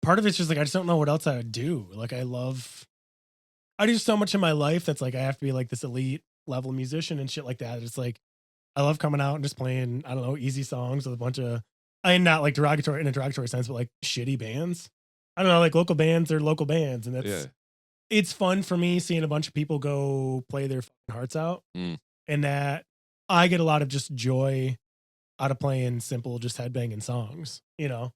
part of it's just like I just don't know what else I would do. Like I do so much in my life that's like I have to be like this elite level musician and shit like that. It's like I love coming out and just playing, I don't know, easy songs with a bunch of, I mean, not like derogatory in a derogatory sense, but like shitty bands. I don't know, like local bands are local bands, and it's fun for me seeing a bunch of people go play their fucking hearts out, and that I get a lot of just joy out of playing simple, just headbanging songs, you know.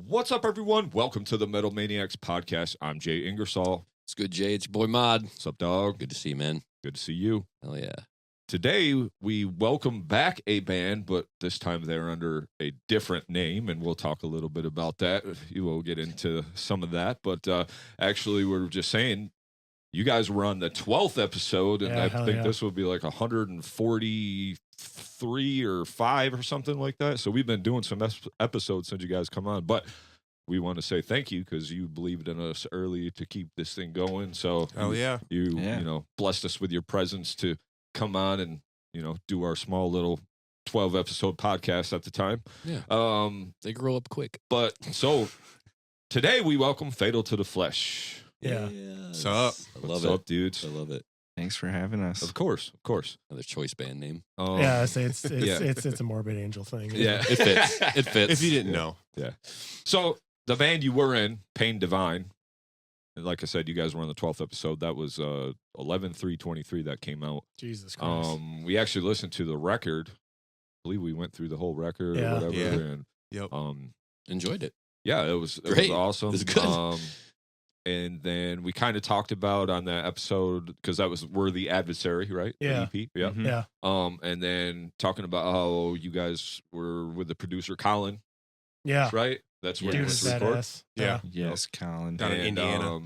What's up, everyone? Welcome to the Metal Maniacs Podcast. I'm Jay Ingersoll. It's good, Jay. It's your boy Modd. What's up, dog? Good to see you, man. Good to see you. Hell yeah. Today, we welcome back a band, but this time they're under a different name, and we'll talk a little bit about that. You will get into some of that, but actually, we're just saying, you guys were on the 12th episode, and I think this will be like 143 or 5 or something like that. So we've been doing some episodes since you guys come on, but we want to say thank you because you believed in us early to keep this thing going. So you know, blessed us with your presence to come on and, you know, do our small little 12 episode podcast at the time. Yeah. They grow up quick. But so today we welcome Fatal to the Flesh. Yeah. Yes. What's up? What's up, dudes? I love it. Thanks for having us. Of course. Another choice band name. Yeah, so it's a Morbid Angel thing. Yeah, it fits. It fits. If you didn't know. Yeah. So the band you were in, Pain Divine, and like I said, you guys were on the 12th episode. That was 11/3/23 that came out. Jesus Christ. We actually listened to the record. I believe we went through the whole record or whatever. Yeah. And Enjoyed it. yeah, it was Great. awesome. It was good. And then we kind of talked about on that episode, because that was Worthy Adversary, right? Yeah. The EP. Yeah. Mm-hmm. Yeah. And then talking about how you guys were with the producer Collin. Yeah. Right? That's where Dude you went is to record. badass. Yeah. Yes, Collin. Down in Indiana.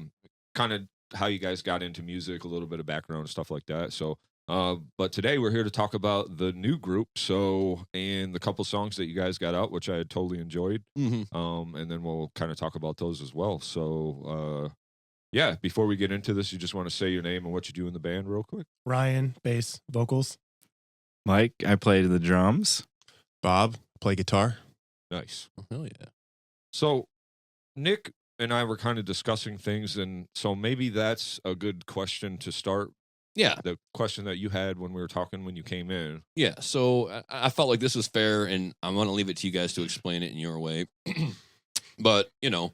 Kind of how you guys got into music, a little bit of background and stuff like that. So, but today we're here to talk about the new group. So, and the couple songs that you guys got out, which I had totally enjoyed. Mm-hmm. And then we'll kind of talk about those as well. So, yeah, before we get into this, you just want to say your name and what you do in the band real quick. Ryan, bass, vocals. Mike, I played the drums. Bob, play guitar. Nice. Oh, hell yeah. So, Nick and I were kind of discussing things, and so maybe that's a good question to start. Yeah. The question that you had when we were talking when you came in. Yeah. So I felt like this was fair, and I'm going to leave it to you guys to explain it in your way. But, you know,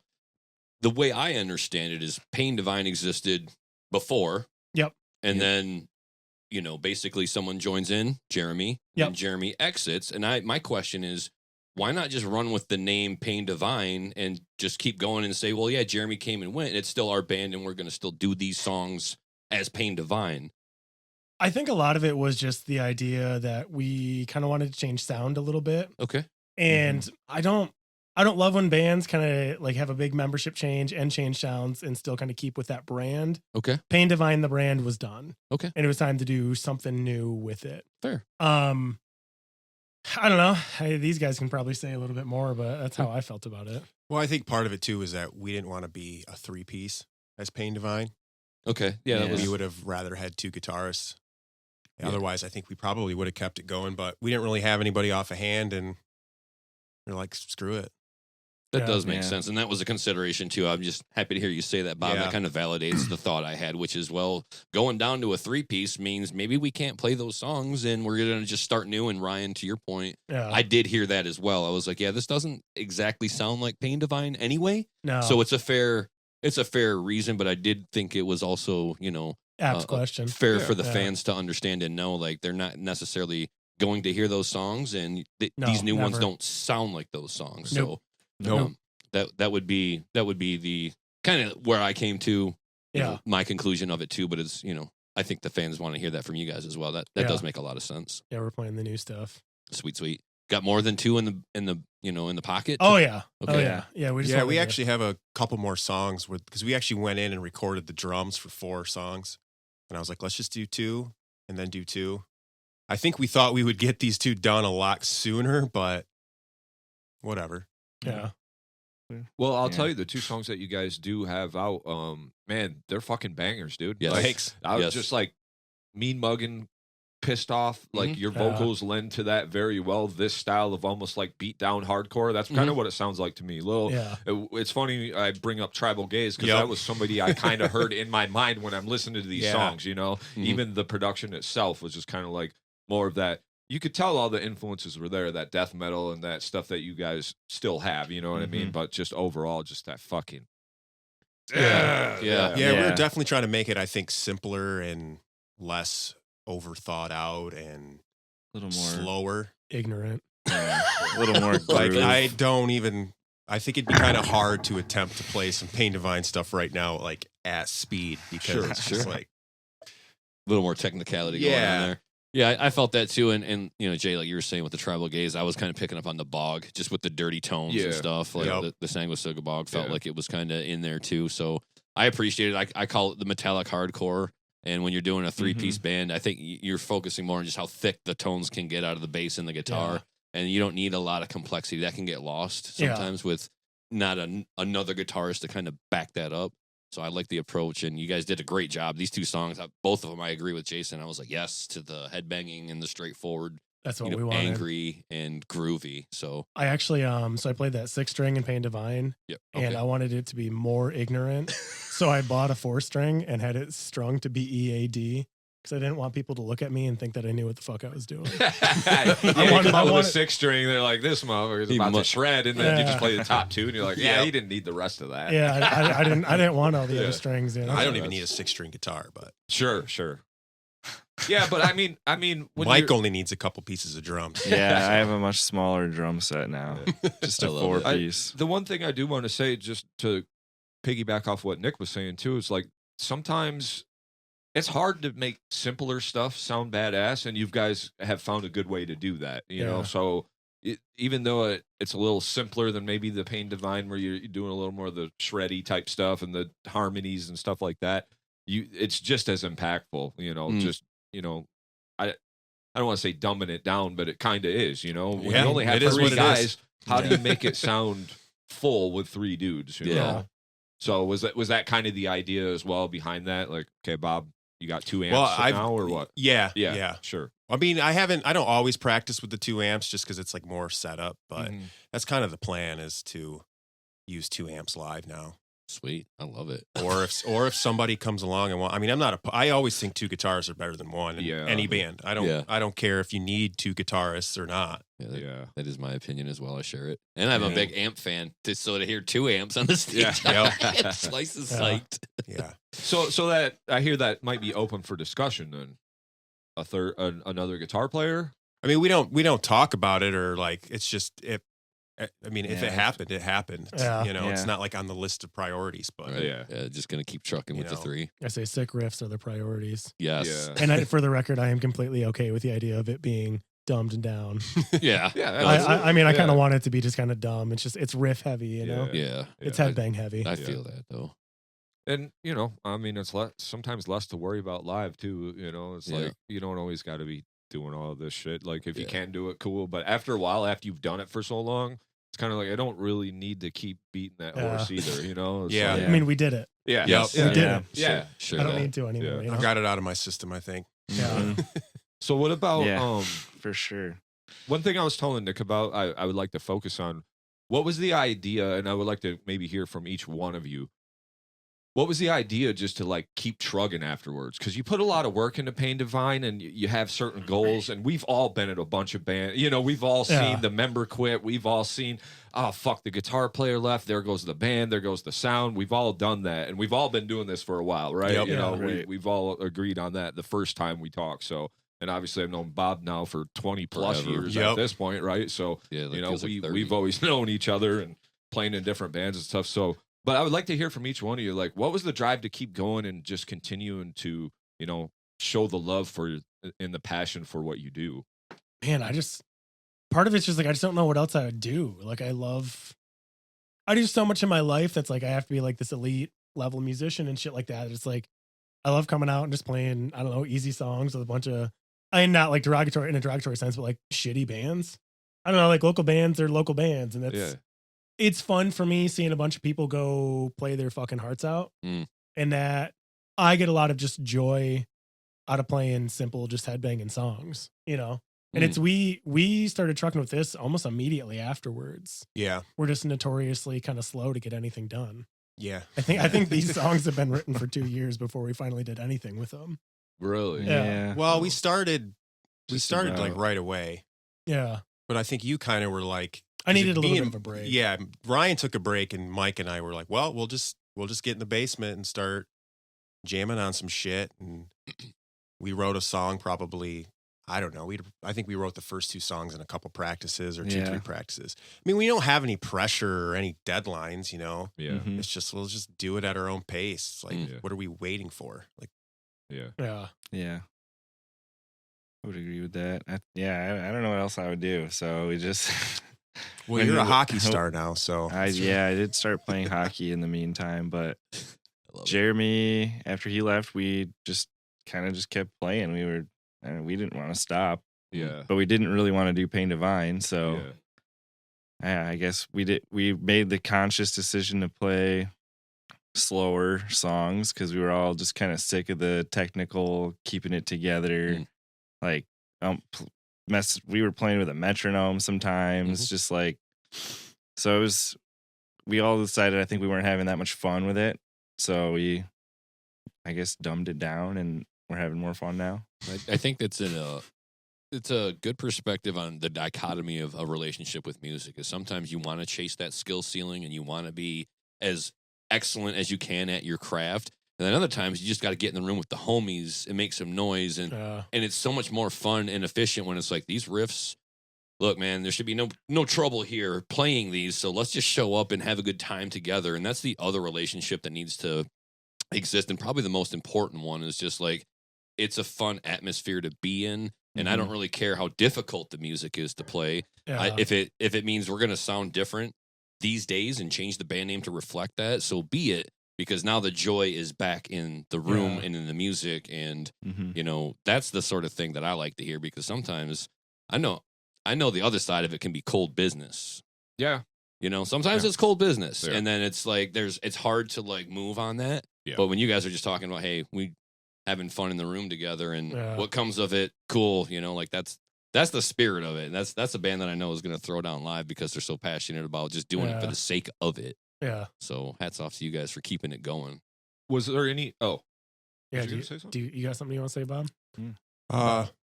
the way I understand it is Pain Divine existed before. Yep. And then, you know, basically someone joins in, Jeremy, and Jeremy exits. And my question is, why not just run with the name Pain Divine and just keep going and say, well, yeah, Jeremy came and went, and it's still our band, and we're going to still do these songs as Pain Divine. I think a lot of it was just the idea that we kind of wanted to change sound a little bit. Okay. And I don't love when bands kind of like have a big membership change and change sounds and still kind of keep with that brand. Okay. Pain Divine, the brand was done. Okay. And it was time to do something new with it. Fair. I don't know. These guys can probably say a little bit more, but that's how I felt about it. Well, I think part of it too is that we didn't want to be a 3-piece as Pain Divine. Okay. Yeah. We would have rather had 2 guitarists. Yeah. Otherwise, I think we probably would have kept it going, but we didn't really have anybody off a hand, and we're like, screw it. That does make sense. And that was a consideration too. I'm just happy to hear you say that, Bob. Yeah. That kind of validates the thought I had, which is, well, going down to a 3-piece means maybe we can't play those songs and we're going to just start new. And Ryan, to your point, I did hear that as well. I was like, yeah, this doesn't exactly sound like Pain Divine anyway. No. So it's a fair reason, but I did think it was also, you know, Apt question. Fair for the fans to understand and know, like, they're not necessarily going to hear those songs, and these new ones don't sound like those songs. Nope. So that would be the kind of where I came to you know, my conclusion of it too. But it's, you know, I think the fans want to hear that from you guys as well. That does make a lot of sense. Yeah, we're playing the new stuff. Sweet. Got more than 2 in the pocket. Oh yeah. Okay. Yeah. We actually have a couple more songs because we actually went in and recorded the drums for 4 songs, and I was like, let's just do 2 and then do 2. I think we thought we would get these 2 done a lot sooner, but whatever. Yeah. Well, I'll tell you, the 2 songs that you guys do have out, man, they're fucking bangers, dude. Yes. Like, Thanks. I was just like mean mugging, pissed off. Like your vocals lend to that very well. This style of almost like beat down hardcore. That's kind of what it sounds like to me. It's funny I bring up Tribal Gaze because that was somebody I kind of heard in my mind when I'm listening to these songs. You know, even the production itself was just kind of like more of that. You could tell all the influences were there, that death metal and that stuff that you guys still have. You know what I mean? But just overall, just that fucking. Yeah, we're definitely trying to make it, I think, simpler and less overthought out and a little more slower, ignorant, a little more like I think it'd be kind of hard to attempt to play some Pain Divine stuff right now, like at speed, because it's just like a little more technicality going on there. Yeah, I felt that too, and you know, Jay, like you were saying with the Tribal Gaze, I was kind of picking up on the bog, just with the dirty tones and stuff. Like the Sanguisuga bog felt like it was kind of in there too. So I appreciate it. I call it the metallic hardcore. And when you're doing a 3-piece band, I think you're focusing more on just how thick the tones can get out of the bass and the guitar. And you don't need a lot of complexity. That can get lost sometimes with not another guitarist to kind of back that up. So I like the approach, and you guys did a great job. These 2 songs, both of them, I agree with Jason. I was like, yes to the headbanging and the straightforward. That's what we wanted. Angry and groovy. So I actually, so I played that 6-string in Pain Divine, and I wanted it to be more ignorant. So I bought a 4-string and had it strung to be EAD because I didn't want people to look at me and think that I knew what the fuck I was doing. I wanted a 6-string. They're like, this motherfucker's about to shred, and then you just play the top 2, and you're like, you didn't need the rest of that. Yeah, I didn't want all the other strings. You know? I don't even need a 6-string guitar, but sure. Yeah, but I mean, when Mike only needs a couple pieces of drums. Yeah, I have a much smaller drum set now. Just a 4-piece. The one thing I do want to say, just to piggyback off what Nick was saying too, is like sometimes it's hard to make simpler stuff sound badass, and you guys have found a good way to do that. You know, so even though it's a little simpler than maybe the Pain Divine, where you're doing a little more of the shreddy type stuff and the harmonies and stuff like that, it's just as impactful. You know, just. You know, I don't want to say dumbing it down, but it kind of is. You know, when you only have 3 guys, how do you make it sound full with 3 dudes? You know? So was that kind of the idea as well behind that? Like, okay, Bob, you got 2 amps now, or what? Yeah, sure. I mean, I don't always practice with the 2 amps just because it's like more setup, but that's kind of the plan, is to use 2 amps live now. Sweet, I love it. Or if somebody comes along and I always think 2 guitars are better than one in any band. I don't care if you need 2 guitarists or not. That is my opinion as well. I share it, and I'm a big amp fan. To hear 2 amps on the stage, Slice is psyched. Yeah. So that I hear that might be open for discussion. Then another guitar player. I mean, we don't talk about it, or like it's just if it happened, it happened. It's not like on the list of priorities, but just gonna keep trucking with the 3. I say sick riffs are the priorities. Yes, and for the record, I am completely okay with the idea of it being dumbed down. I mean, I kind of want it to be just kind of dumb. It's riff heavy, you know. It's headbang heavy. I feel that though. And you know, I mean, it's sometimes less to worry about live too. You know, it's like you don't always got to be doing all this shit. Like if you can do it, cool. But after a while, after you've done it for so long, it's kind of like I don't really need to keep beating that horse either. You know? I mean, we did it. Yeah. Yes. We did it. Yeah. Sure. I don't need to anymore. You know? I've got it out of my system, I think. Yeah. So what about for sure. One thing I was telling Nick about, I would like to focus on. What was the idea? And I would like to maybe hear from each one of you. What was the idea just to like keep trugging afterwards? Because you put a lot of work into Pain Divine, and you have certain goals, and we've all been at a bunch of bands. You know, we've all seen the member quit. We've all seen, oh, fuck, the guitar player left. There goes the band. There goes the sound. We've all done that, and we've all been doing this for a while, right? Yep. You know, we've all agreed on that the first time we talked. So, and obviously I've known Bob now for 20 plus years at this point, right? So, you know, we've always known each other and playing in different bands and stuff. So, but I would like to hear from each one of you, like, what was the drive to keep going and just continuing to, you know, show the love for and the passion for what you do? Man, part of it's just like, I just don't know what else I would do. Like, I do so much in my life that's like, I have to be like this elite level musician and shit like that. It's like, I love coming out and just playing, I don't know, easy songs with a bunch of, I mean, not like derogatory in a derogatory sense, but like shitty bands. I don't know, like local bands are local bands, and it's fun for me seeing a bunch of people go play their fucking hearts out, and that I get a lot of just joy out of playing simple, just headbanging songs, you know. And it's we started trucking with this almost immediately afterwards. Yeah, we're just notoriously kind of slow to get anything done. Yeah, I think these songs have been written for 2 years before we finally did anything with them. Really? Yeah. Well, we started like right away. Yeah, but I think you kind of were like, I needed a little bit of a break. Yeah, Ryan took a break, and Mike and I were like, well, we'll just get in the basement and start jamming on some shit. And we wrote a song probably. I don't know. I think we wrote the first 2 songs in a couple practices or 2-3 practices. I mean, we don't have any pressure or any deadlines, you know? Yeah. It's just, we'll just do it at our own pace. Like, what are we waiting for? Like, Yeah. I would agree with that. I don't know what else I would do. So we just. Well, you're a hockey star now, so. I did start playing hockey in the meantime, but Jeremy, after he left, we just kind of just kept playing. We didn't want to stop. Yeah. But we didn't really want to do Pain Divine. So I guess we made the conscious decision to play slower songs because we were all just kind of sick of the technical, keeping it together. Like, we were playing with a metronome sometimes, just like, so we all decided, I think we weren't having that much fun with it. So we, I guess, dumbed it down and we're having more fun now. I think it's a good perspective on the dichotomy of a relationship with music. Is sometimes you want to chase that skill ceiling and you want to be as excellent as you can at your craft, and then other times you just got to get in the room with the homies and make some noise, and it's so much more fun and efficient when it's like these riffs. Look, man, there should be no trouble here playing these, so let's just show up and have a good time together. And that's the other relationship that needs to exist, and probably the most important one is just like, it's a fun atmosphere to be in, and I don't really care how difficult the music is to play. If it means we're going to sound different these days and change the band name to reflect that, so be it, because now the joy is back in the room and in the music, and you know, that's the sort of thing that I like to hear, because sometimes I know the other side of it can be cold business. Yeah. You know, sometimes it's cold business, and then it's like it's hard to like move on that. Yeah. But when you guys are just talking about, hey, we having fun in the room together, and what comes of it, cool. You know, like that's the spirit of it. And that's a band that I know is going to throw down live because they're so passionate about just doing it for the sake of it. Yeah. So hats off to you guys for keeping it going. Was there any? Oh, yeah. Do you got something you want to say, Bob?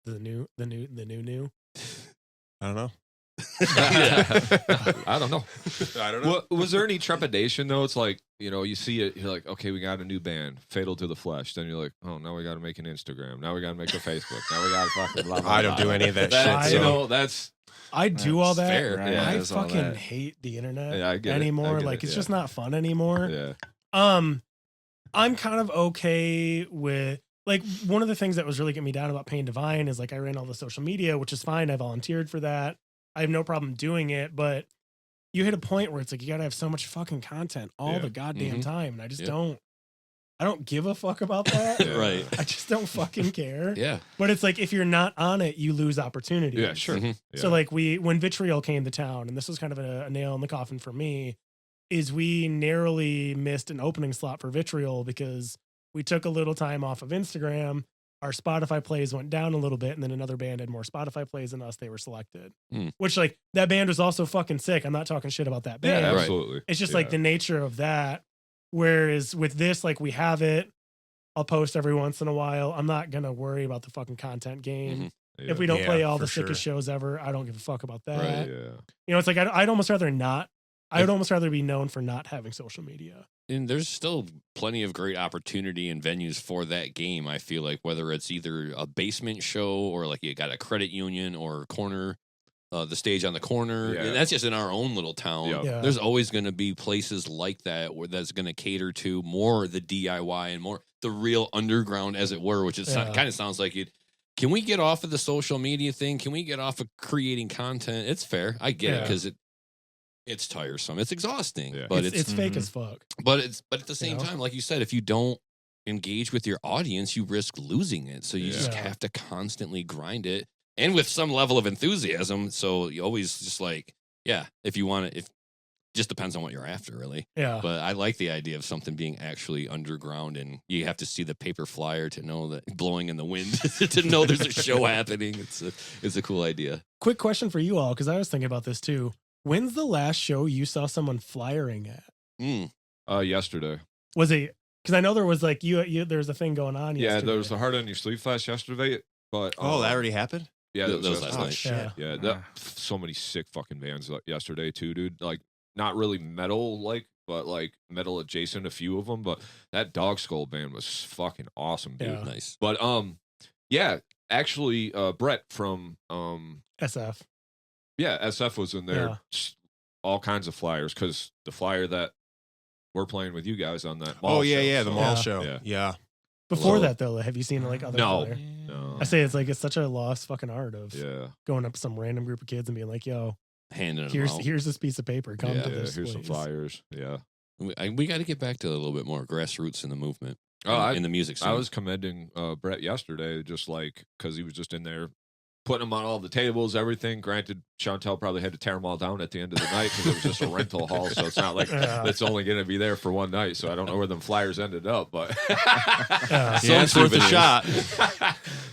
The new. I don't know. I don't know. Was there any trepidation though? It's like, you know, you see it, you're like, okay, we got a new band, Fatal to the Flesh. Then you're like, oh, now we got to make an Instagram. Now we got to make a Facebook. Now we got to fucking blah, blah, I don't do any of that shit. You know, that's. I do all that. Fair. Yeah, I fucking hate the internet anymore. Like, it's just not fun anymore. Yeah. I'm kind of okay with, like, one of the things that was really getting me down about Pain Divine is like I ran all the social media, which is fine. I volunteered for that. I have no problem doing it, but you hit a point where it's like you got to have so much fucking content all the goddamn time, and I just I don't give a fuck about that. Right. I just don't fucking care. Yeah. But it's like if you're not on it, you lose opportunity. Yeah, sure. Yeah. So like when Vitriol came to town, and this was kind of a nail in the coffin for me, is we narrowly missed an opening slot for Vitriol because we took a little time off of Instagram. Our Spotify plays went down a little bit, and then another band had more Spotify plays than us. They were selected, which, like, that band was also fucking sick. I'm not talking shit about that band. Yeah, absolutely. It's just like the nature of that. Whereas with this, like, we have it. I'll post every once in a while. I'm not going to worry about the fucking content game. Yeah. If we don't play all the sickest shows ever, I don't give a fuck about that. Right, You know, it's like, I'd almost rather not. I would almost rather be known for not having social media. And there's still plenty of great opportunity and venues for that game. I feel like whether it's either a basement show or like you got a credit union or corner, the stage on the corner. Yeah. And that's just in our own little town. Yep. Yeah. There's always going to be places like that where that's going to cater to more the DIY and more the real underground, as it were, which is kind of sounds like it. Can we get off of the social media thing? Can we get off of creating content? It's fair. I get it because it's tiresome. It's exhausting, but it's fake as fuck. But at the same time, like you said, if you don't engage with your audience, you risk losing it. So you just have to constantly grind it. and with some level of enthusiasm. So you always just like, yeah, if you want it, just depends on what you're after, really. Yeah. But I like the idea of something being actually underground, and you have to see the paper flyer to know that blowing in the wind to know there's a show happening. It's a cool idea. Quick question for you all, because I was thinking about this too. When's the last show you saw someone flyering at? Yesterday. Was it? Because I know there was like there was a thing going on. Yeah, yesterday. there was a Heart on Your Sleeve Fest yesterday. But that already happened. Yeah, that was last night. Shit. Yeah, so many sick fucking bands yesterday too, dude. Like, not really metal like, but like metal adjacent, a few of them. But that Dog Skull band was fucking awesome, dude. Yeah. Nice. But yeah, actually, Brett from SF. Yeah, SF was in there. Yeah. All kinds of flyers, because the flyer that we're playing with you guys on that mall Oh yeah, show, yeah, the so- mall show. Yeah. Before So- that though, have you seen like other? No. flyer? No. I say it's such a lost fucking art of Yeah. going up to some random group of kids and being like, "Yo, Handing them out. here's this piece of paper. Come to this Here's some place." flyers. Yeah. We got to get back to a little bit more grassroots in the movement. Oh, in the music scene. I was commending Brett yesterday, just like, because he was just in there putting them on all the tables, everything. Granted, Chantel probably had to tear them all down at the end of the night because it was just a rental hall, so it's not like it's only going to be there for one night. So I don't know where them flyers ended up, but Yeah, it's worth a shot.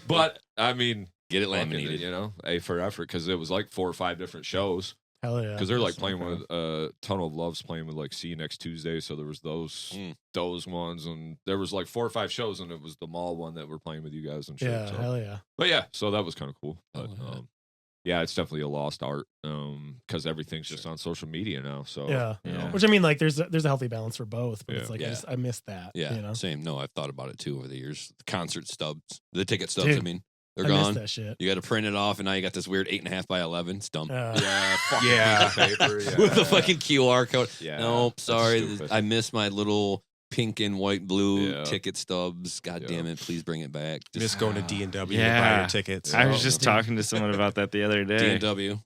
But I mean, Get it fucking, laminated. you know, A for effort, because it was like 4 or 5 different shows. Hell yeah. Because they're like playing with Tunnel of Love's playing with like See You Next Tuesday, so there was those ones, and there was like 4 or 5 shows, and it was the mall one that we're playing with you guys and shit. Yeah, so. hell yeah. But yeah, so that was kind of cool. But yeah. yeah, it's definitely a lost art because everything's just on social media now. So Yeah. you know. Which I mean, like, there's a healthy balance for both, but it's like Yeah. I missed that. Yeah, you know? same. No, I've thought about it too over the years. The concert stubs, the ticket stubs. Dude, I mean, they're I gone. missed that shit. You got to print it off, and now you got this weird 8.5 by 11. It's dumb. Yeah, fucking Yeah. piece of paper, yeah. With the fucking QR code. Yeah, Nope, that's sorry. stupid. I missed my little pink and white blue Yeah. ticket stubs. God damn it. Please bring it back. Miss going to D&W to buy Yeah. your tickets. I was Oh, just yeah. talking to someone about that the other day. D&W.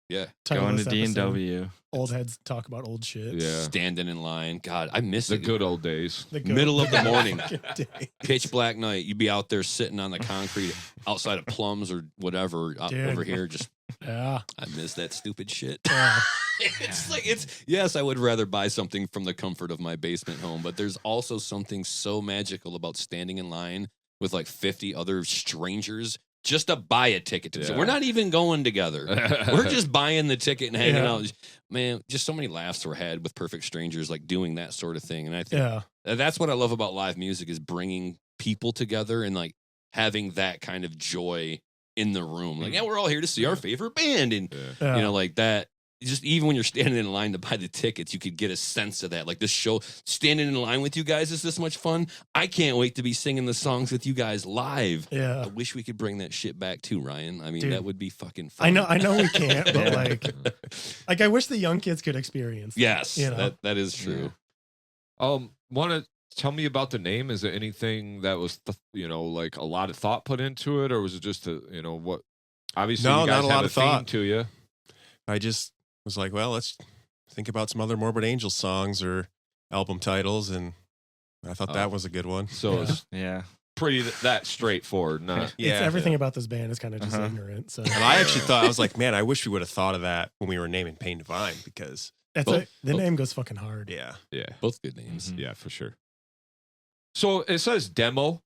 Yeah. Title Going of to this episode, D&W. Old heads talk about old shit. Yeah. Standing in line. God, I miss The it. good old days. The Middle of the morning. Fucking day. Pitch black night. You'd be out there sitting on the concrete outside of Plums or whatever Dude. over here. Just, Yeah. I miss that stupid shit. Yeah. Yes, I would rather buy something from the comfort of my basement home, but there's also something so magical about standing in line with like 50 other strangers just to buy a ticket. Yeah. We're not even going together. We're just buying the ticket and hanging Yeah. out. Man, just so many laughs were had with perfect strangers, like doing that sort of thing. And I think Yeah. that's what I love about live music is bringing people together and like having that kind of joy in the room. Like, yeah, we're all here to see our favorite band. And, Yeah. you know, like that. Just even when you're standing in line to buy the tickets, you could get a sense of that. Like this show, standing in line with you guys is this much fun. I can't wait to be singing the songs with you guys live. Yeah. I wish we could bring that shit back too, Ryan. I mean, Dude. that would be fucking fun. I know we can't, but Yeah. like I wish the young kids could experience. that, Yes, you know? that is true. Want to tell me about the name? Is it anything that was, like a lot of thought put into it, or was it just what? Obviously, No, you guys not a had lot a of theme thought. to you. I just was like, well, let's think about some other Morbid Angel songs or album titles, and I thought that was a good one. So Yeah. it's Yeah. pretty that straightforward. Not Yeah. It's everything about this band is kind of just Uh-huh. ignorant. So And I actually thought, I was like, man, I wish we would have thought of that when we were naming Pain Divine, because the name goes fucking hard. yeah. yeah, Both good names. Mhm. yeah, for sure. So it says demo.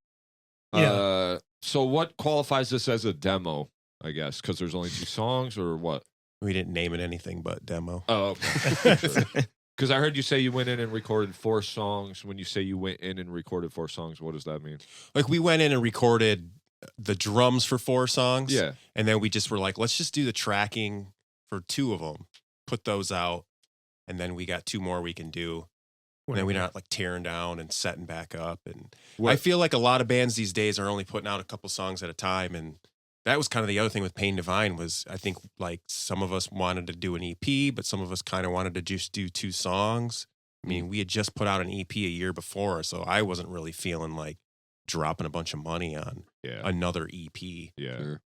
Yeah. So what qualifies this as a demo? I guess because there's only 2 songs, or what? We didn't name it anything but demo. Oh, okay. Because I heard you say you went in and recorded 4 songs. When you say you went in and recorded 4 songs, what does that mean? Like we went in and recorded the drums for 4 songs. Yeah. And then we just were like, let's just do the tracking for 2 of them, put those out. And then we got 2 more we can do. And then we're not like tearing down and setting back up. And I feel like a lot of bands these days are only putting out a couple songs at a time. And that was kind of the other thing with Pain Divine was I think like some of us wanted to do an EP, but some of us kind of wanted to just do 2 songs. I mean, we had just put out an EP a year before, so I wasn't really feeling like dropping a bunch of money on another EP. Yeah. Sure.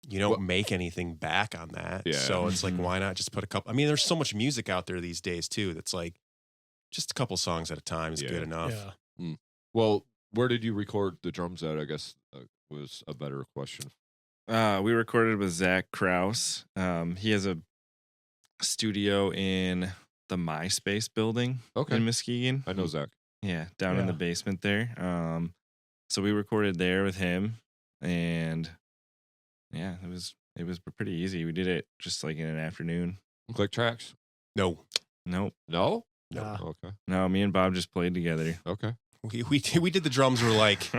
You don't make anything back on that. Yeah. So it's like, Mhm. why not just put a couple? I mean, there's so much music out there these days too that's like just a couple songs at a time is Yeah. good enough. Yeah. Well, where did you record the drums at? I guess was a better question. We recorded with Zach Krause. He has a studio in the MySpace building in Muskegon. I know Zach. Yeah, down in the basement there. So we recorded there with him, and yeah, it was pretty easy. We did it just like in an afternoon. Click tracks? Nope. No? Okay. No, me and Bob just played together. Okay. We did the drums. We're like,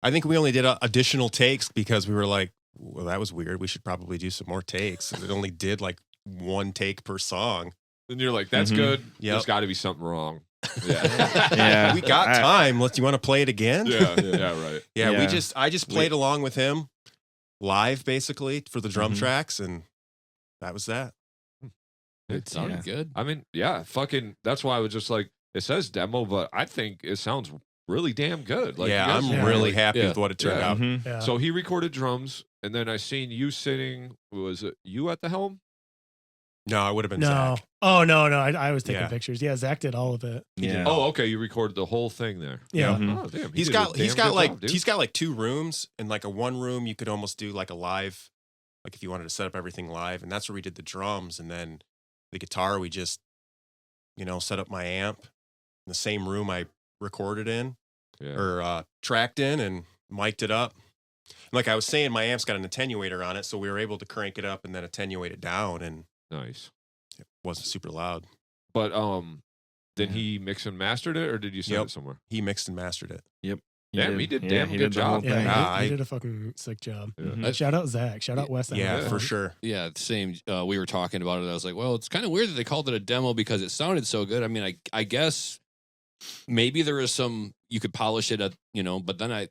I think we only did additional takes because we were like, well, that was weird. We should probably do some more takes. And it only did like one take per song. And you're like, that's good. There's got to be something wrong. Yeah. We got time. You want to play it again? Right. Yeah. I just played along with him live basically for the drum tracks, and that was that. It sounded good. I mean, fucking, that's why I was just like, it says demo, but I think it sounds really damn good. Like, I'm really happy with what it turned out. Yeah. So he recorded drums, and then I seen you sitting, was it you at the helm? No, I would have been No. Zach. Oh, no. I was taking pictures. Yeah, Zach did all of it. Yeah. Oh, okay. You recorded the whole thing there. Yeah. Oh, damn. He's got like 2 rooms, and like a one room you could almost do like a live, like if you wanted to set up everything live, and that's where we did the drums, and then the guitar we just, set up my amp in the same room I recorded in or tracked in and mic'd it up. And like I was saying, my amp's got an attenuator on it, so we were able to crank it up and then attenuate it down, and nice. It wasn't super loud. But then he mixed and mastered it, or did you send it somewhere? He mixed and mastered it. Yep. He did damn good job. Yeah, he did a fucking sick job. Yeah. Shout out Zach. Shout out Wes. Yeah, for sure. Yeah, same. We were talking about it. I was like, well, it's kind of weird that they called it a demo because it sounded so good. I mean, I guess maybe there is some, you could polish it, but then I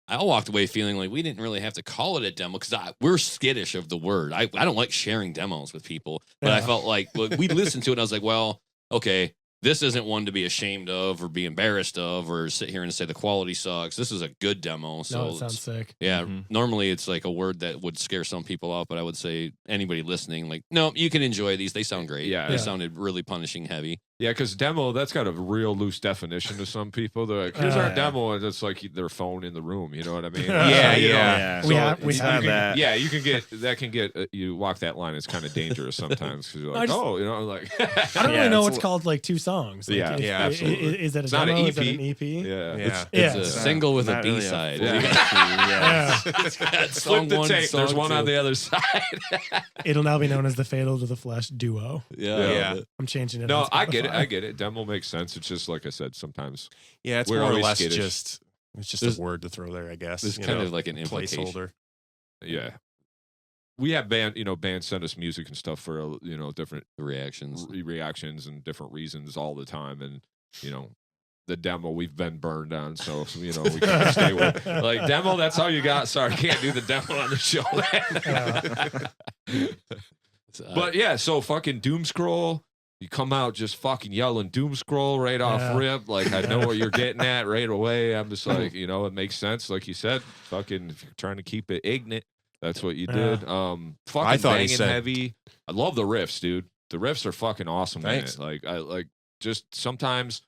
walked away feeling like we didn't really have to call it a demo because we're skittish of the word. I don't like sharing demos with people, but I felt like we listened to it and I was like, well, okay, this isn't one to be ashamed of or be embarrassed of or sit here and say the quality sucks. This is a good demo. So it sounds sick. Yeah. Normally it's like a word that would scare some people out, but I would say anybody listening, like, no, you can enjoy these. They sound great. Yeah. They sounded really punishing heavy. Yeah, because demo, that's got a real loose definition to some people. They're like, here's our demo, and it's like their phone in the room. You know what I mean? We have that. Yeah, you can get, you walk that line. It's kind of dangerous sometimes because you're like, I don't really know what's called like 2 songs. Like, absolutely. Is that a demo? Not an EP. Is that an EP? Yeah. It's a single with a B-side. It's got song Flip the one, tape. song There's one two. on the other side. It'll now be known as the Fatal to the Flesh duo. Yeah. I'm changing it. No, on I get it. Spotify. I get it. Demo makes sense. It's just like I said, sometimes. Yeah, it's we're more or always less skittish. it's just a word to throw there, I guess. It's kind of like an implication. placeholder. Yeah. We have bands send us music and stuff for, different reactions and different reasons all the time. And, the demo we've been burned on. So, we can't stay with like demo. That's all you got. Sorry. Can't do the demo on the show. But yeah, so fucking doom scroll. You come out just fucking yelling doom scroll right off rip. Like, I know what you're getting at right away. I'm just like, it makes sense. Like you said, fucking, if you're trying to keep it ignorant, that's what you did. Fucking I thought banging heavy. I love the riffs, dude. The riffs are fucking awesome. Thanks. Man. Like, I like just sometimes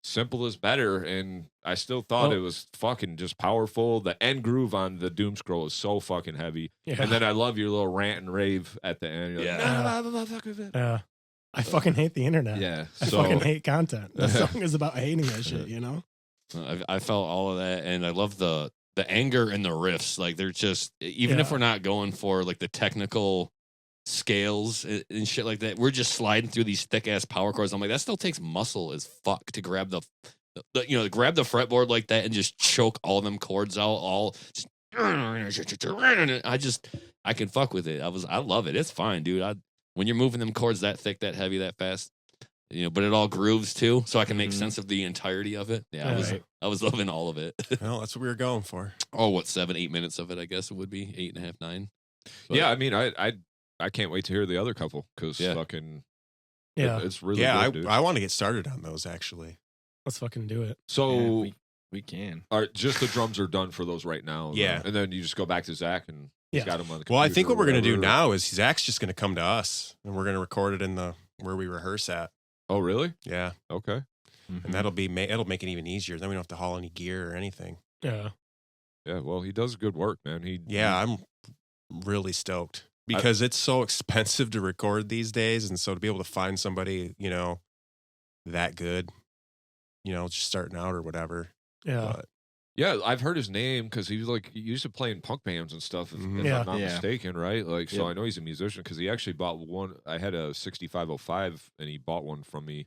simple is better. And I still thought it was fucking just powerful. The end groove on the doom scroll is so fucking heavy. Yeah. And then I love your little rant and rave at the end. You're like, yeah. I fucking hate the internet. Yeah. I fucking hate content. The song is about hating that shit, I felt all of that, and I love the anger and the riffs. Like, they're just, even if we're not going for like the technical scales and shit like that, we're just sliding through these thick ass power chords. I'm like, that still takes muscle as fuck to grab grab the fretboard like that and just choke all them chords out. All just, I can fuck with it. I love it. It's fine, dude. When you're moving them chords that thick, that heavy, that fast, but it all grooves too, so I can make sense of the entirety of it. Yeah, I was loving all of it. Well, that's what we were going for. 7-8 minutes of it, I guess it would be 8.5, 9. But, yeah, I mean, I can't wait to hear the other couple because fucking it's really good, dude. I want to get started on those actually. Let's fucking do it. So we can. All right, just the drums are done for those right now. Yeah, and then you just go back to Zach and he's got them on the computer. Well, I think what we're gonna do now is Zach's just gonna come to us and we're gonna record it in where we rehearse at. Oh, really? Yeah. Okay. And it'll make it even easier. Then we don't have to haul any gear or anything. Yeah. Yeah, well, he does good work, man. I'm really stoked because it's so expensive to record these days, and so to be able to find somebody, that good, just starting out or whatever. Yeah. But, yeah, I've heard his name because he used to play in punk bands and stuff, if I'm not mistaken, right? Like, so I know he's a musician because he actually bought one. I had a 6505, and he bought one from me,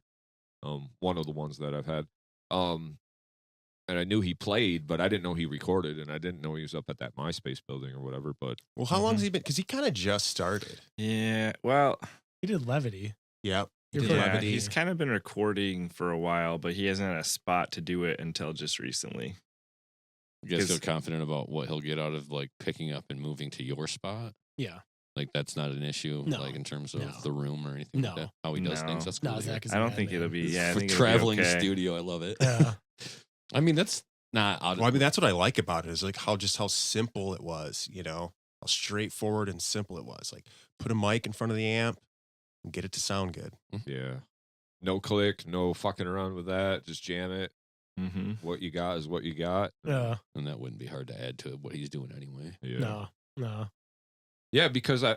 one of the ones that I've had. And I knew he played, but I didn't know he recorded, and I didn't know he was up at that MySpace building or whatever. But well, how long has he been? Because he kind of just started. Yeah, well, he did Levity. Yep. He's kind of been recording for a while, but he hasn't had a spot to do it until just recently. You guys feel confident about what he'll get out of like picking up and moving to your spot? Yeah. Like that's not an issue, like in terms of the room or anything like that. How he does things. That's cool. Zach is I don't think it'll be. Yeah, for traveling studio, I love it. Yeah. I mean, that's not out of. Well, I mean, that's what I like about it is like how simple it was. How straightforward and simple it was. Like put a mic in front of the amp and get it to sound good. Yeah. No click, no fucking around with that. Just jam it. Mm-hmm. What you got is what you got. Yeah. And that wouldn't be hard to add to what he's doing anyway. Yeah. No. Yeah, because I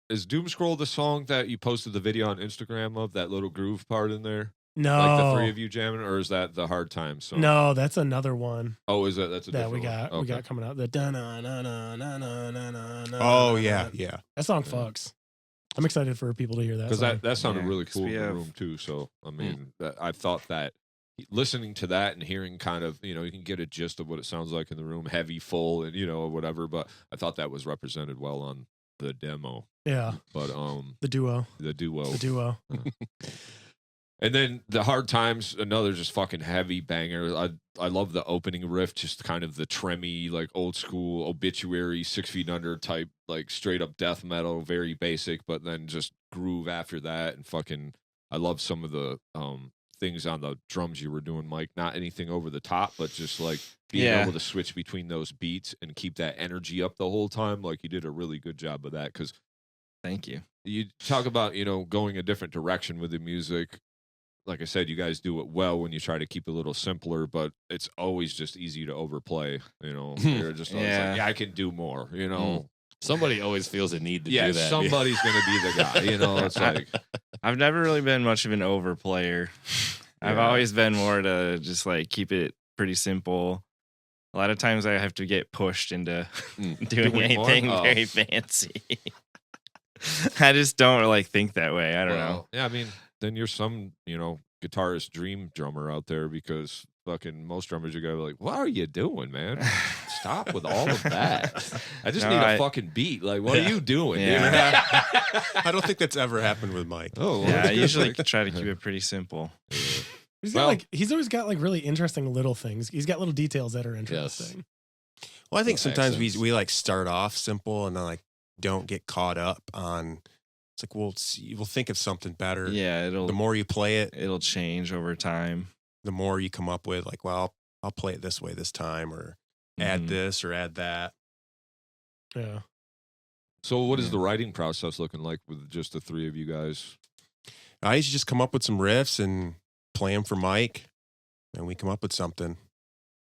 is Doomscroll the song that you posted the video on Instagram of, that little groove part in there? No. Like the three of you jamming, or is that the Hard Times song? No, that's another one. Oh, is that? That's a that different we got. one. We got coming out. The da na na na na na na na. Oh yeah. That song fucks. I'm excited for people to hear that. Because that sounded really cool in the room too. So I mean, I thought that listening to that and hearing kind of, you can get a gist of what it sounds like in the room, heavy, full, and whatever. But I thought that was represented well on the demo. Yeah. But the duo. And then the Hard Times, another just fucking heavy banger. I love the opening riff, just kind of the tremmy, like old school Obituary, 6 Feet Under type, like straight up death metal, very basic, but then just groove after that. And fucking, I love some of the things on the drums you were doing, Mike. Not anything over the top, but just like being able to switch between those beats and keep that energy up the whole time. Like you did a really good job of that. Because thank you. You talk about going a different direction with the music. Like I said, you guys do it well when you try to keep it a little simpler, but it's always just easy to overplay. You're just always like, I can do more. Somebody always feels a need to do that. Somebody's going to be the guy. It's like I've never really been much of an overplayer. I've always been more to just like keep it pretty simple. A lot of times I have to get pushed into doing anything very fancy. I just don't like think that way. I don't know. Yeah, I mean, then you're some, guitarist dream drummer out there, because fucking most drummers are going to be like, what are you doing, man? Stop with all of that. I just need a fucking beat. Like, what are you doing? Yeah. I don't think that's ever happened with Mike. Oh, yeah. I usually try to keep it pretty simple. Yeah. He's always got like really interesting little things. He's got little details that are interesting. Yes. Well, I think sometimes we like start off simple and then like don't get caught up on. It's like we'll think of something better. Yeah, the more you play it, it'll change over time. The more you come up with, like, well, I'll play it this way this time, or add this or add that. Yeah. So, what is the writing process looking like with just the three of you guys? I used to just come up with some riffs and play them for Mike, and we come up with something.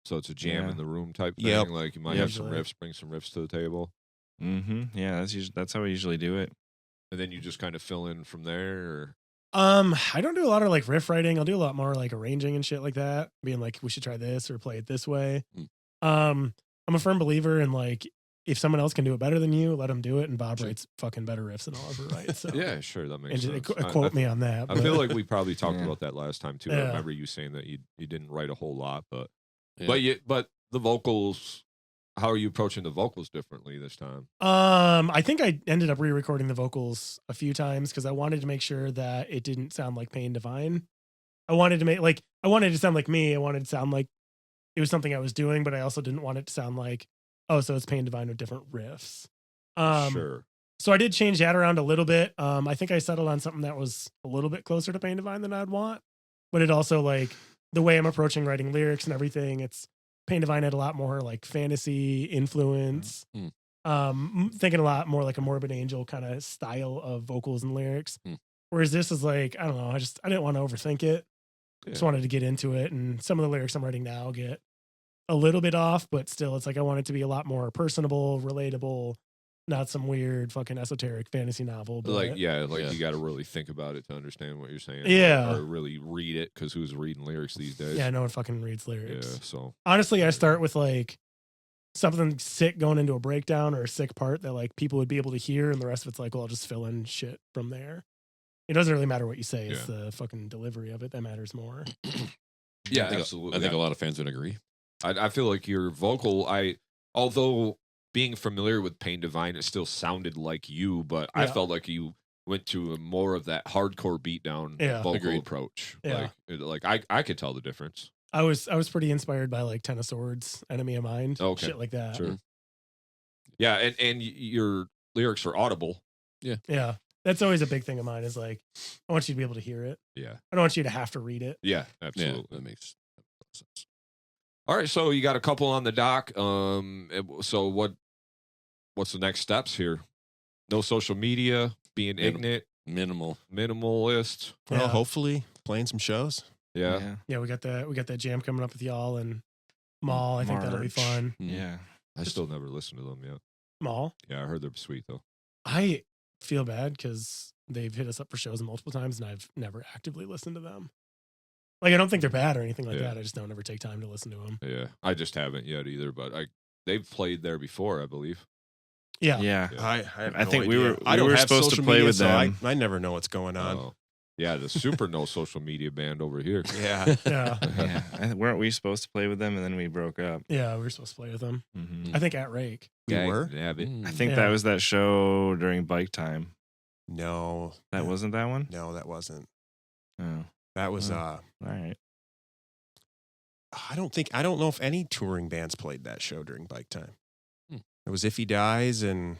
So it's a jam in the room type thing. Yep. Like you might have some riffs, bring some riffs to the table. Mm-hmm. Yeah, that's how we usually do it. And then you just kind of fill in from there. Or? I don't do a lot of like riff writing. I'll do a lot more like arranging and shit like that. Being like, we should try this or play it this way. I'm a firm believer in like, if someone else can do it better than you, let them do it. And Bob writes fucking better riffs than I'll ever write. So yeah, sure, that makes sense. Quote me on that. I feel like we probably talked about that last time too. I remember you saying that you didn't write a whole lot, but the vocals. How are you approaching the vocals differently this time? I think I ended up re-recording the vocals a few times because I wanted to make sure that it didn't sound like Pain Divine. I wanted it to sound like me. I wanted it to sound like it was something I was doing, but I also didn't want it to sound like, oh, so it's Pain Divine with different riffs. Sure. So I did change that around a little bit. I think I settled on something that was a little bit closer to Pain Divine than I'd want, but it also like the way I'm approaching writing lyrics and everything, it's Pain Divine had a lot more like fantasy influence. Thinking a lot more like a Morbid Angel kind of style of vocals and lyrics. Whereas this is like, I don't know, I didn't want to overthink it. Just wanted to get into it. And some of the lyrics I'm writing now get a little bit off, but still, it's like I want it to be a lot more personable, relatable, not some weird fucking esoteric fantasy novel. But you got to really think about it to understand what you're saying. Yeah. Or really read it, because who's reading lyrics these days? Yeah, no one fucking reads lyrics. Yeah, so. Honestly, I start with like something sick going into a breakdown or a sick part that like people would be able to hear, and the rest of it's like, well, I'll just fill in shit from there. It doesn't really matter what you say. It's the fucking delivery of it that matters more. Yeah, absolutely. I think a lot of fans would agree. I feel like your vocal, although being familiar with Pain Divine, it still sounded like you, but I felt like you went to more of that hardcore beatdown vocal approach. Yeah. Like I could tell the difference. I was pretty inspired by like Ten of Swords, Enemy of Mind, shit like that. Sure. Yeah, and your lyrics are audible. Yeah. That's always a big thing of mine, is like, I want you to be able to hear it. Yeah. I don't want you to have to read it. Yeah, absolutely. Yeah, that makes sense. All right, so you got a couple on the dock. So what's the next steps here? No social media, being ignorant, minimalist. Well, hopefully playing some shows. Yeah. Yeah, we got that jam coming up with y'all and Mall. I think that'll be fun. Yeah. I still never listened to them yet. Mall? Yeah, I heard they're sweet though. I feel bad because they've hit us up for shows multiple times and I've never actively listened to them. Like, I don't think they're bad or anything like that. I just don't ever take time to listen to them. Yeah, I just haven't yet either, but they've played there before, I believe. Yeah. I think we idea. were supposed to play media, with them. I never know what's going on. Oh. Yeah, the super no social media band over here. Yeah. Weren't we supposed to play with them and then we broke up? Yeah, we were supposed to play with them. Mm-hmm. I think at Rake. We were? I think that was that show during bike time. No. That wasn't that one? No, that wasn't. Oh. That was all right. I don't know if any touring bands played that show during bike time. It was If He Dies and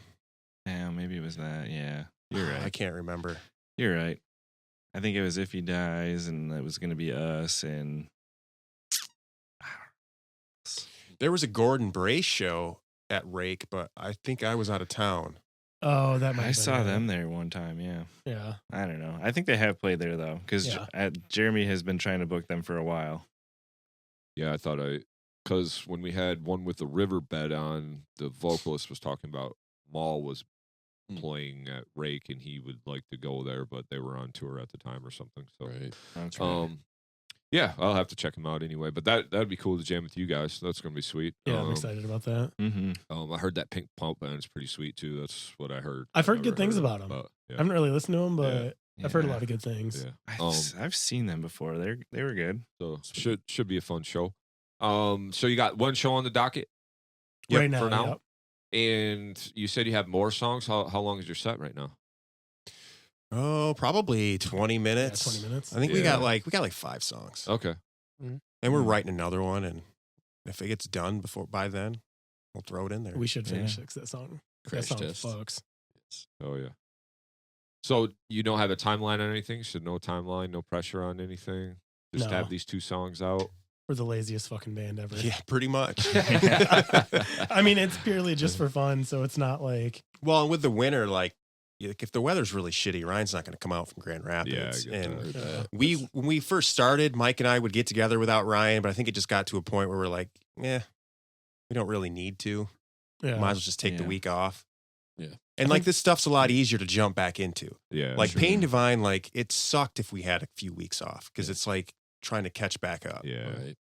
maybe it was that. Yeah. You're right. I can't remember. You're right. I think it was If He Dies, and it was going to be us, and there was a Gordon Brace show at Rake, but I think I was out of town. Oh, that might. I saw them there one time. Yeah. Yeah. I don't know. I think they have played there though, because Jeremy has been trying to book them for a while. Yeah, because when we had one with the riverbed on, the vocalist was talking about Maul was playing at Rake and he would like to go there, but they were on tour at the time or something. So, yeah, I'll have to check them out anyway. But that'd be cool to jam with you guys. That's gonna be sweet. Yeah, I'm excited about that. I heard that Pink Pump band is pretty sweet too. That's what I heard. I've heard good things about them. I haven't really listened to them, but I've heard a lot of good things. Yeah. I've seen them before. They were good. So should be a fun show. So you got one show on the docket right now. For now. And you said you have more songs. How long is your set right now? Oh, probably 20 minutes. 20 minutes. I think we got like 5 songs. Okay. And we're writing another one, and if it gets done by then, we'll throw it in there. We should finish that song. Crash test, folks. Oh yeah. So you don't have a timeline on anything? So no timeline, no pressure on anything. Just have these 2 songs out. We're the laziest fucking band ever. Yeah, pretty much. I mean, it's purely just for fun, so it's not like. Well, and with the winter, like if the weather's really shitty, Ryan's not going to come out from Grand Rapids. Yeah, I get that. When we first started, Mike and I would get together without Ryan, but I think it just got to a point where we're like, we don't really need to. Yeah. Might as well just take the week off. Yeah. And like this stuff's a lot easier to jump back into. Yeah. Like Pain Divine, like it sucked if we had a few weeks off because it's like trying to catch back up. Yeah. Right.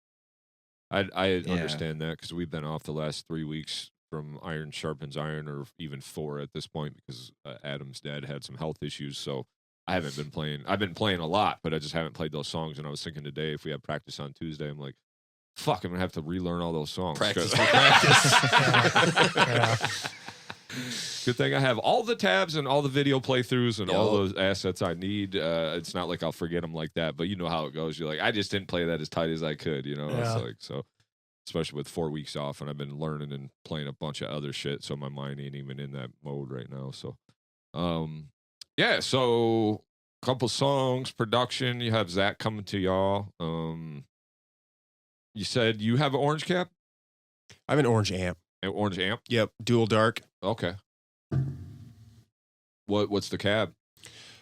I understand that because we've been off the last 3 weeks from Iron Sharpens Iron, or even 4 at this point, because Adam's dad had some health issues. So I haven't been playing. I've been playing a lot, but I just haven't played those songs. And I was thinking today, if we have practice on Tuesday, I'm like, fuck, I'm going to have to relearn all those songs. Practice. Good thing I have all the tabs and all the video playthroughs and all those assets I need. It's not like I'll forget them like that, but you know how it goes. You're like, I just didn't play that as tight as I could, you know? Yeah. It's like, so, especially with 4 weeks off, and I've been learning and playing a bunch of other shit, so my mind ain't even in that mode right now. So, yeah, so couple songs, production. You have Zach coming to y'all. You said you have an orange cap? I have an orange amp. An orange amp? Yep, dual dark. Okay. What's the cab?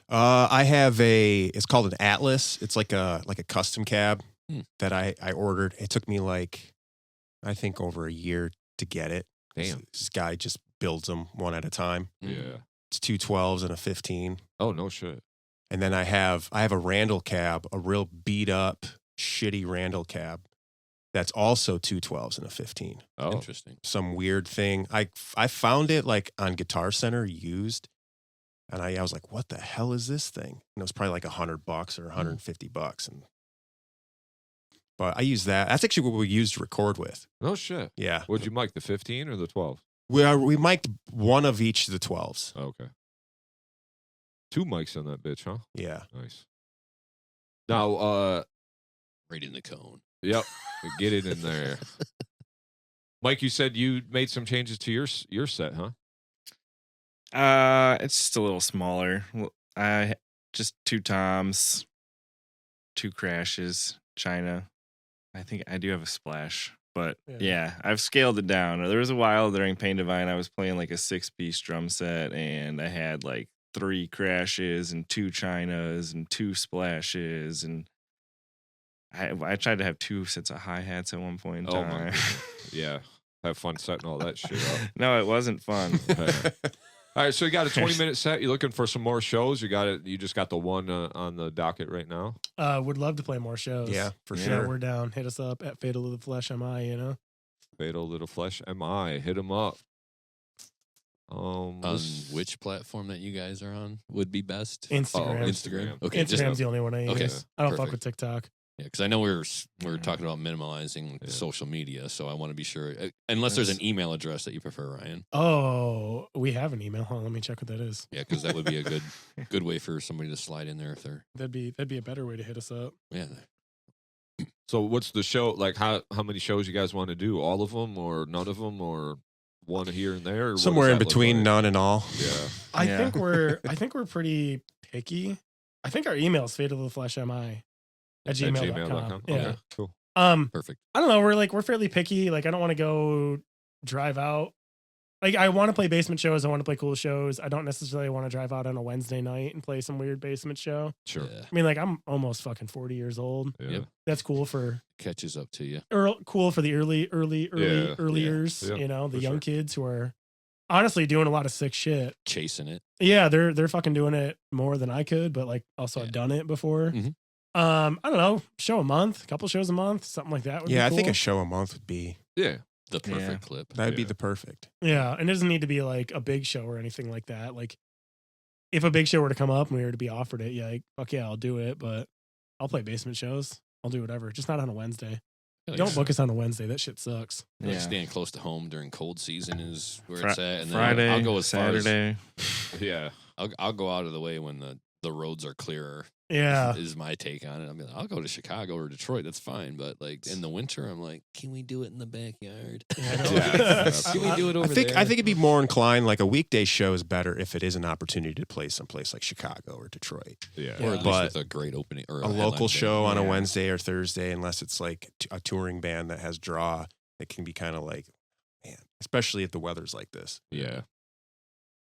I have it's called an Atlas. It's like a custom cab that I ordered. It took me like I think over a year to get it. Damn. This guy just builds them one at a time. Yeah. It's 2 12s and a 15. Oh, no shit. And then I have a Randall cab, a real beat up, shitty Randall cab that's also 2 12s and a 15. Oh, interesting. Some weird thing. I found it like on Guitar Center used, and I was like, "What the hell is this thing?" And it was probably like $100 or $150, but I use that. That's actually what we used to record with. No shit. Yeah. Would you mic the 15 or the 12? We mic'd one of each of the 12s. Okay. 2 mics on that bitch, huh? Yeah. Nice. Now, Right in the cone. Yep. Get it in there. Mike, you said you made some changes to your set, huh? It's just a little smaller. I just 2 toms, 2 crashes, China. I think I do have a splash, but yeah, I've scaled it down. There was a while during Pain Divine I was playing like a 6-piece drum set, and I had like 3 crashes and 2 Chinas and 2 splashes, and I tried to have 2 sets of hi-hats at one point in time. My goodness. Yeah. Have fun setting all that shit up. No, it wasn't fun. All right, so you got a 20-minute set. You looking for some more shows? You got it. You just got the one on the docket right now. Would love to play more shows. Yeah, for Yeah, sure. we're down. Hit us up at Fatal to the Flesh MI, you know? Fatal to the Flesh MI. Hit them up. On which platform that you guys are on would be best? Instagram. Instagram. Okay, Instagram's the only one I use. Okay, I don't fuck perfect. with TikTok. Yeah, because I know we were talking about minimalizing social media, so I want to be sure. Unless there's an email address that you prefer, Ryan. Oh, we have an email. Hold on, let me check what that is. Yeah, because that would be a good way for somebody to slide in there if they're. That'd be a better way to hit us up. Yeah. So what's the show like? How many shows you guys want to do? All of them or none of them or one here and there? Or somewhere in between, none and all. Yeah. I think we're pretty picky. I think our email is fataltothe at gmail.com. Yeah. Okay, cool. Perfect. I don't know. We're fairly picky. Like, I don't want to go drive out. Like, I want to play basement shows. I want to play cool shows. I don't necessarily want to drive out on a Wednesday night and play some weird basement show. Sure. Yeah. I mean, like, I'm almost fucking 40 years old. Yeah. Yep. That's cool for Catches up to you. cool for the early years. Yeah, You know, the for young sure. kids who are honestly doing a lot of sick shit. Chasing it. Yeah, they're fucking doing it more than I could, but like also I've done it before. Mhm. I don't know, show a month, couple shows a month, something like that would be I cool. think a show a month would be Yeah. The perfect clip. that'd be the perfect. Yeah, and it doesn't need to be like a big show or anything like that. Like, if a big show were to come up and we were to be offered it, like, fuck yeah, I'll do it. But I'll play basement shows. I'll do whatever, just not on a Wednesday. Don't book us on a Wednesday. That shit sucks. Like staying close to home during cold season is where it's at. And Friday, then I'll go as Saturday. far as, Yeah. I'll go out of the way when the roads are clearer. Yeah. Is my take on it. I mean, I'll go to Chicago or Detroit. That's fine. But like in the winter, I'm like, can we do it in the backyard? Can we do it over there? I think it'd be more inclined like a weekday show is better if it is an opportunity to play someplace like Chicago or Detroit. Yeah. Or at least with a great opening or a local show on a Yeah. Wednesday or Thursday, unless it's like a touring band that has draw, it can be kind of like, man, especially if the weather's like this. Yeah.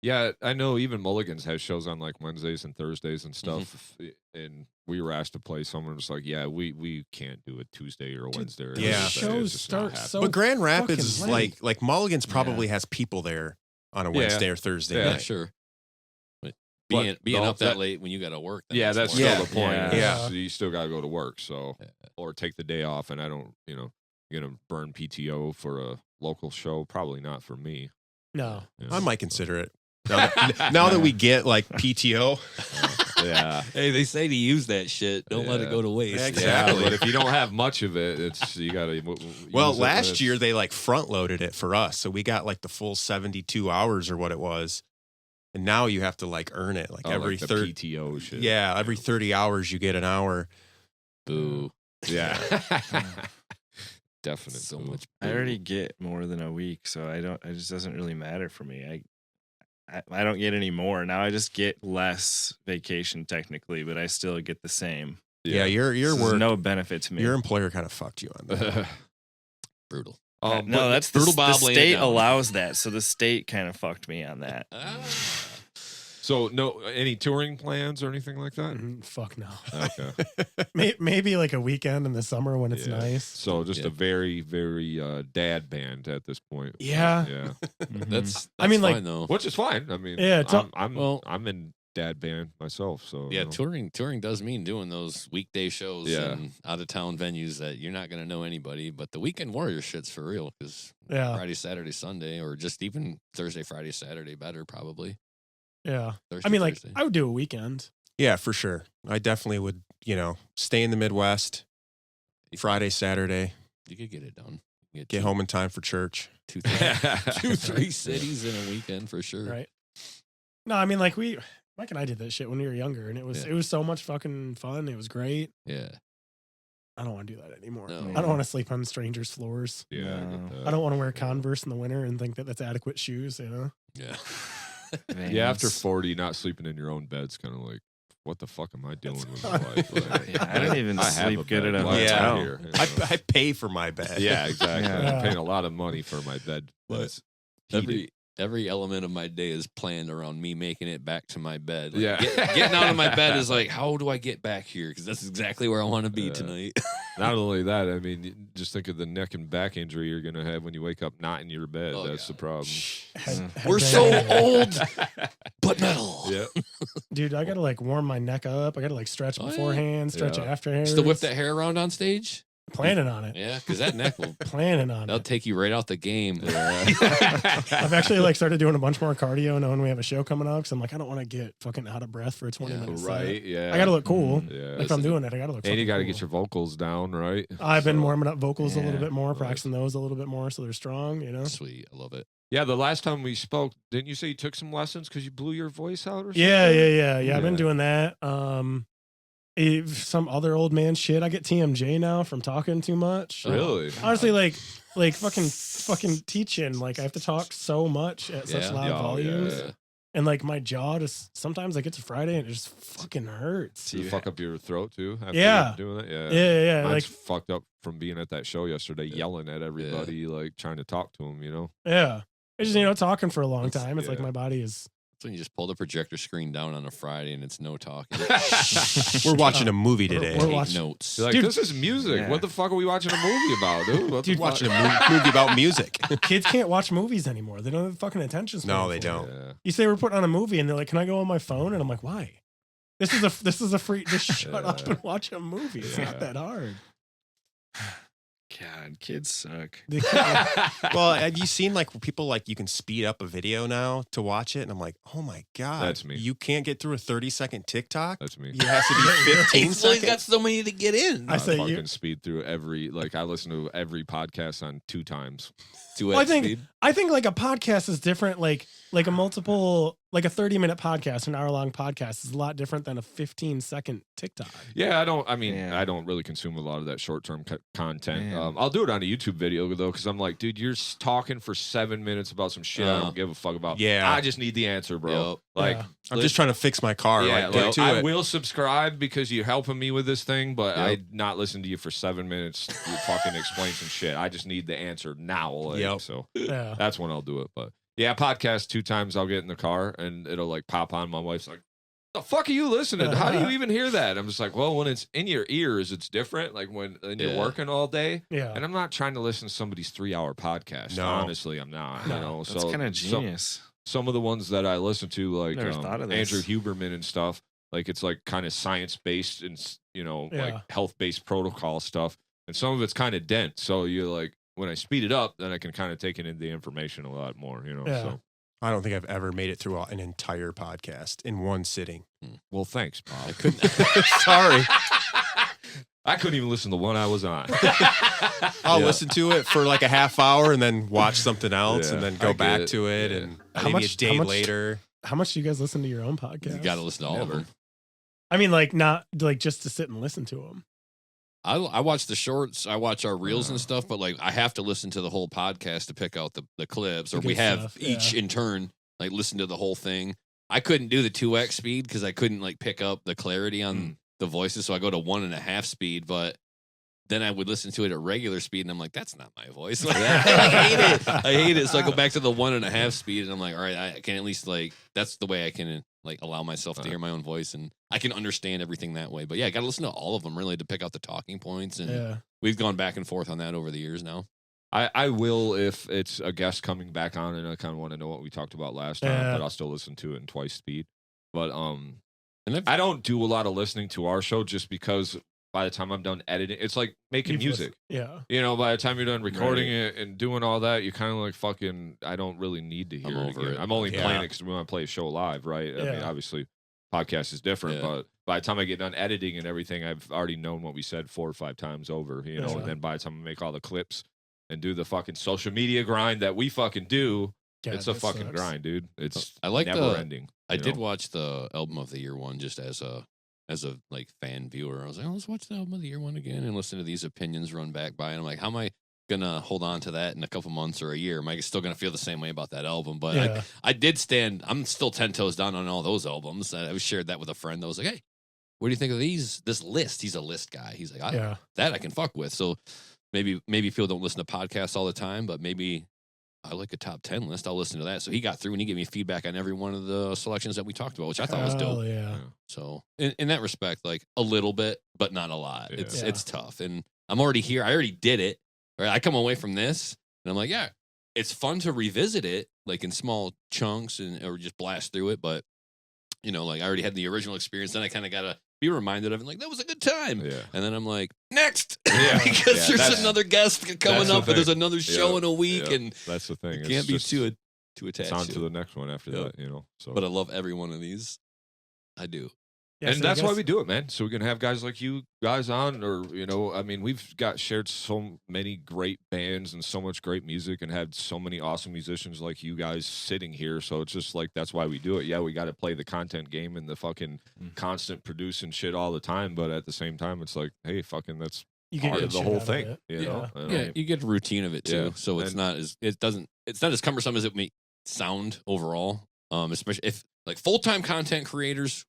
Yeah, I know even Mulligan's has shows on like Wednesdays and Thursdays and stuff. And we were asked to play someone was like, yeah, we can't do it Tuesday or Wednesday or yeah. Thursday. It's Shows just not start happening. so But Grand Rapids is fucking late. like Mulligan's probably has people there on a Wednesday or Thursday Yeah, night. sure. But But being no, up that late when you got to work. the Yeah, next that's morning. still the point. Yeah. is Yeah. You still got to go to work. So, or take the day off. And I don't, you're going to burn PTO for a local show. Probably not for me. No. I might consider it. Now that we get like PTO. Yeah. Hey, they say to use that shit. Don't let it go to waste. Exactly. Yeah, but if you don't have much of it, it's you got to. Well, last year they like front loaded it for us. So we got like the full 72 hours or what it was. And now you have to like earn it like every the 30 PTO shit. Yeah, every 30 hours you get an hour. Boo. Yeah. Definitely. So much. I already get more than a week, so it just doesn't really matter for me. I don't get any more. Now I just get less vacation technically, but I still get the same. Yeah, your There's work, no benefit to me. your employer kind of fucked you on that. Brutal. No, but that's Brutal the Bob laying it state down. allows that, so the state kind of fucked me on that. So no, any touring plans or anything like that? Fuck no. Okay. Maybe like a weekend in the summer when it's nice. So just a very, very dad band at this point. Yeah. Yeah. That's I mean, fine, like, though. Which is fine. I mean, yeah, it's I'm in dad band myself. So yeah, touring does mean doing those weekday shows Yeah. and out of town venues that you're not going to know anybody. But the weekend warrior shit's for real because Friday, Saturday, Sunday, or just even Thursday, Friday, Saturday, better probably. Yeah. Thursday, I mean, like, Thursday. I would do a weekend. Yeah, for sure. I definitely would, stay in the Midwest Friday, Saturday, You could get it done. get home in time for church. 2-3 cities in a weekend for sure. Right. No, I mean, like, Mike and I did that shit when we were younger, and it was so much fucking fun. It was great. Yeah. I don't want to do that anymore. No. I don't want to sleep on strangers' floors. Yeah. I don't want to wear Converse in the winter and think that that's adequate shoes, Yeah. Yeah, after 40, not sleeping in your own bed's kind of like, what the fuck am I doing with my life? Like, I don't even sleep good at a Why am I hotel. here? I pay for my bed. Yeah, exactly. Yeah. I'm paying a lot of money for my bed. But it's heated. Every element of my day is planned around me making it back to my bed. Like, Yeah. Getting out of my bed is like, how do I get back here? Because that's exactly where I want to be tonight. Not only that, I mean, just think of the neck and back injury you're going to have when you wake up not in your bed. Oh, That's God. the problem. We're so old, but metal. Yeah. Dude, I got to like warm my neck up. I got to like stretch Oh, yeah. beforehand, stretch Yeah. after. Still whip that hair around on stage? Planning on it. Yeah, because that neck will Planning on that'll it. take you right out the game. I've actually like started doing a bunch more cardio knowing we have a show coming up. Cause I'm like, I don't want to get fucking out of breath for a 20 minutes. Right. Yeah. I got to look cool. Yeah. If I'm doing it, I got to look And you got to cool. get your vocals down, right? I've been So- warming up vocals a little Yeah. bit more, practicing those a little bit more so they're strong, Sweet. I love it. Yeah, the last time we spoke, didn't you say you took some lessons because you blew your voice out or something? Yeah. I've been Yeah. doing that. Some other old man shit. I get TMJ now from talking too much. Really? Honestly, like fucking teaching. Like I have to talk so much at such Yeah. loud Oh, volumes, Yeah. and like my jaw just sometimes I get to Friday and it just fucking hurts. Do you fuck up your throat too? After Yeah. doing that? Yeah. Mine's Like fucked up from being at that show yesterday, yelling at everybody, like trying to talk to them, yeah. It's just talking for a long time. It's like yeah. my body is. So when you just pull the projector screen down on a Friday and it's no talking. We're watching a movie today. We're Take watching- notes. You're like, Dude. this is music. Yeah. What the fuck are we watching a movie about, dude? What the Dude, fuck? watching a movie about music. Kids can't watch movies anymore. They don't have the fucking attention span. No, they for it. don't. Yeah. You say we're putting on a movie and they're like, "Can I go on my phone?" And I'm like, "Why? This is a free. Just shut up and watch a movie. It's Yeah. not that hard." God, kids suck. They can't- Well, have you seen like people like you can speed up a video now to watch it? And I'm like, oh my God. That's me. You can't get through a 30-second TikTok? That's me. It has to be 15 He's got seconds? so many to get in. I say fucking you- speed through I listen to every podcast on 2 times. 2x Well, speed. I think like a podcast is different. Like a 30-minute podcast, an hour-long podcast is a lot different than a 15-second TikTok. Yeah, I don't really consume a lot of that short-term content. Man. I'll do it on a YouTube video though, because I'm like, dude, you're talking for 7 minutes about some shit I don't give a fuck about. Yeah. I just need the answer, bro. Yep. Like, Yeah. I'm just trying to fix my car. yeah, like, get like, to I it. will subscribe because you're helping me with this thing, but Yep. I'd not listen to you for 7 minutes to fucking explain some shit. I just need the answer now. Like, Yep. So Yeah. that's when I'll do it. But yeah, podcast 2 times I'll get in the car and it'll like pop on. My wife's like, the fuck are you listening? How do you even hear that? I'm just like, well, when it's in your ears, it's different. Like when you're Yeah. working all day. Yeah. And I'm not trying to listen to somebody's 3-hour podcast. No. Honestly, I'm not. No. You know, That's kind of genius. some of the ones that I listen to, like Never thought of this. Andrew Huberman and stuff, like it's like kind of science based and like Yeah. health based protocol stuff, and some of it's kind of dense. So you're like, when I speed it up, then I can kind of take in the information a lot more. Yeah. So I don't think I've ever made it through an entire podcast in one sitting. well, thanks, Bob. I couldn't. Sorry. I couldn't even listen to the one I was on. I'll Yeah. listen to it for like a half hour and then watch something else Yeah, and then I go get back it. to it Yeah. and How maybe much- a day how much- later. How much do you guys listen to your own podcast? You got to listen to all of Never. them. I mean, like not like just to sit and listen to them. I watch the shorts, I watch our reels and stuff, but like I have to listen to the whole podcast to pick out the clips, or The good we have stuff, each yeah. in turn like listen to the whole thing. I couldn't do the 2x speed because I couldn't like pick up the clarity on the voices, so I go to 1.5 speed, but then I would listen to it at regular speed, and I'm like, that's not my voice. Like, I hate it. So I go back to the 1.5 speed, and I'm like, all right, I can at least like that's the way I can like allow myself to hear my own voice, and I can understand everything that way. But yeah, I got to listen to all of them really to pick out the talking points, and we've gone back and forth on that over the years now. I will if it's a guest coming back on, and I kind of want to know what we talked about last time, but I'll still listen to it in twice speed. But and I don't do a lot of listening to our show just because by the time I'm done editing, it's like making music. Yeah. You know, by the time you're done recording it and doing all that, you're kind of like fucking, I don't really need to hear it again. I'm only playing it because we want to play a show live, right? I mean, obviously, podcast is different, but by the time I get done editing and everything, I've already known what we said 4 or 5 times over, you know, and then by the time I make all the clips and do the fucking social media grind that we fucking do, it's a fucking grind, dude. It's never ending. I did watch the album of the year one just as a like fan viewer. I was like, let's watch the album of the year one again and listen to these opinions run back by. And I'm like, how am I gonna hold on to that in a couple months or a year? Am I still gonna feel the same way about that album? But I did stand. I'm still 10 toes down on all those albums. I shared that with a friend that was like, hey, what do you think of this list? He's a list guy. He's like, that I can fuck with. So maybe people don't listen to podcasts all the time, but maybe I like a top 10 list. I'll listen to that. So he got through and he gave me feedback on every one of the selections that we talked about, which I thought was dope. Yeah. So in that respect, like a little bit, but not a lot. It's tough. And I'm already here. I already did it. Right? I come away from this and I'm like, yeah, it's fun to revisit it like in small chunks or just blast through it. But you know, like I already had the original experience. Then I kind of got to be reminded of it. Like that was a good time. Yeah. And then I'm like, next, because there's another guest coming up, and there's another show in a week, and that's the thing. You can't be too attached. It's on to the next one after that, you know. So, but I love every one of these. I do. Yeah, and so that's why we do it, man. So we can have guys like you guys on, or, you know, I mean, we've shared so many great bands and so much great music and had so many awesome musicians like you guys sitting here. So it's just like, that's why we do it. Yeah, we got to play the content game and the fucking constant producing shit all the time. But at the same time, it's like, hey, fucking, that's part of the whole thing. You know? Yeah, you get a routine of it too. Yeah. So it's not as cumbersome as it may sound overall. Especially if like full-time content creators,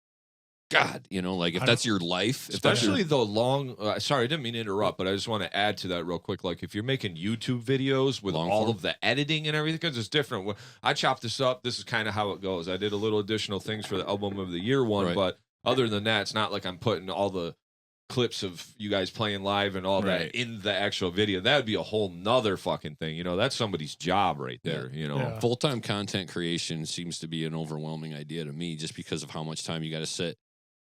God, you know, like if that's your life, especially the long. Sorry, I didn't mean to interrupt, but I just want to add to that real quick. Like if you're making YouTube videos with all of the editing and everything, because it's different. I chopped this up. This is kind of how it goes. I did a little additional things for the album of the year one, but other than that, it's not like I'm putting all the clips of you guys playing live and all that in the actual video. That would be a whole nother fucking thing. You know, that's somebody's job right there. You know, full-time content creation seems to be an overwhelming idea to me, just because of how much time you got to sit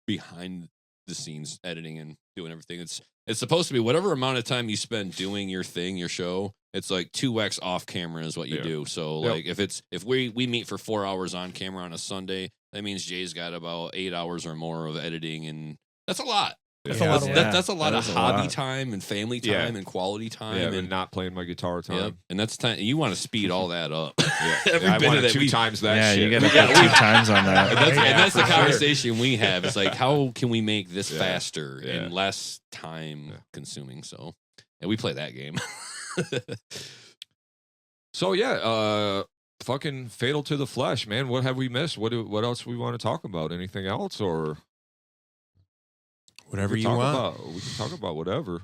behind the scenes editing and doing everything. It's supposed to be whatever amount of time you spend doing your thing, your show, it's like 2x off camera is what you do. So like if we meet for 4 hours on camera on a Sunday, that means Jay's got about 8 hours or more of editing, and that's a lot. That's a lot of hobby time and family time and quality time and not playing my guitar time. Yep. And that's time. You want to speed all that up. Every bit of that, 2 times that. Yeah, shit. You got to put 2 times on that. And that's the conversation we have. It's like, how can we make this faster and less time consuming? So, and we play that game. So fucking Fatal to the Flesh, man. What have we missed? What else we want to talk about? Anything else or? Whatever you want. We can talk about whatever.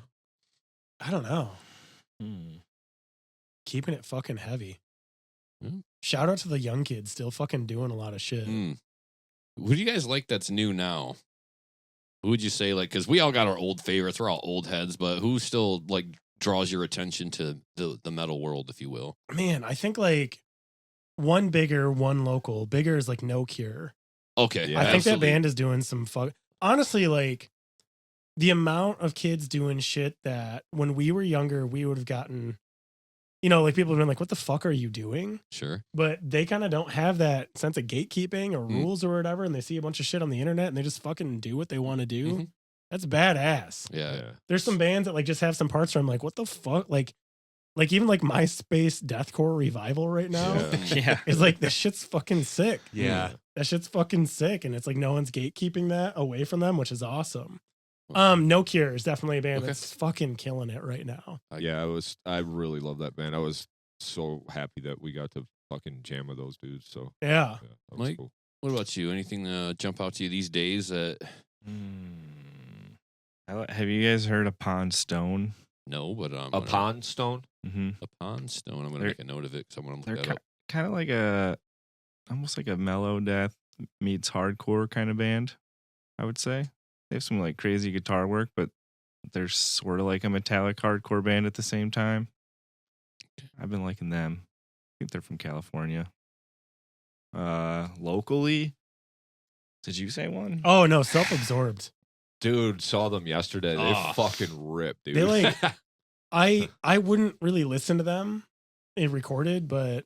I don't know. Keeping it fucking heavy. Shout out to the young kids still fucking doing a lot of shit. Who do you guys like that's new now? Who would you say, like, because we all got our old favorites. We're all old heads, but who still, like, draws your attention to the metal world, if you will? Man, I think, like, one bigger, one local. Bigger is, like, No Cure. Okay. I think that band is doing some honestly, like, the amount of kids doing shit that when we were younger, we would have gotten, you know, like people have been like, what the fuck are you doing? Sure. But they kind of don't have that sense of gatekeeping or rules or whatever. And they see a bunch of shit on the internet and they just fucking do what they want to do. Mm-hmm. That's badass. Yeah. There's some bands that like just have some parts where I'm like, what the fuck? Like even like MySpace deathcore revival right now. Yeah. It's like, this shit's fucking sick. Yeah. That shit's fucking sick. And it's like, no one's gatekeeping that away from them, which is awesome. No Cure is definitely a band that's fucking killing it right now. I really love that band. I was so happy that we got to fucking jam with those dudes. So yeah. Mike, cool. What about you? Anything jump out to you these days that have you guys heard of Pond Stone? No, but Pond Stone? Mm-hmm. A Pond Stone. I'm gonna make a note of it because I want to look that up. Kind of like almost like a mellow death meets hardcore kind of band, I would say. They have some like crazy guitar work, but they're sort of like a metallic hardcore band at the same time. I've been liking them. I think they're from California. Locally, did you say one? Oh no, Self-Absorbed. Dude, saw them yesterday. They fucking ripped, dude. They like, I wouldn't really listen to them in recorded, but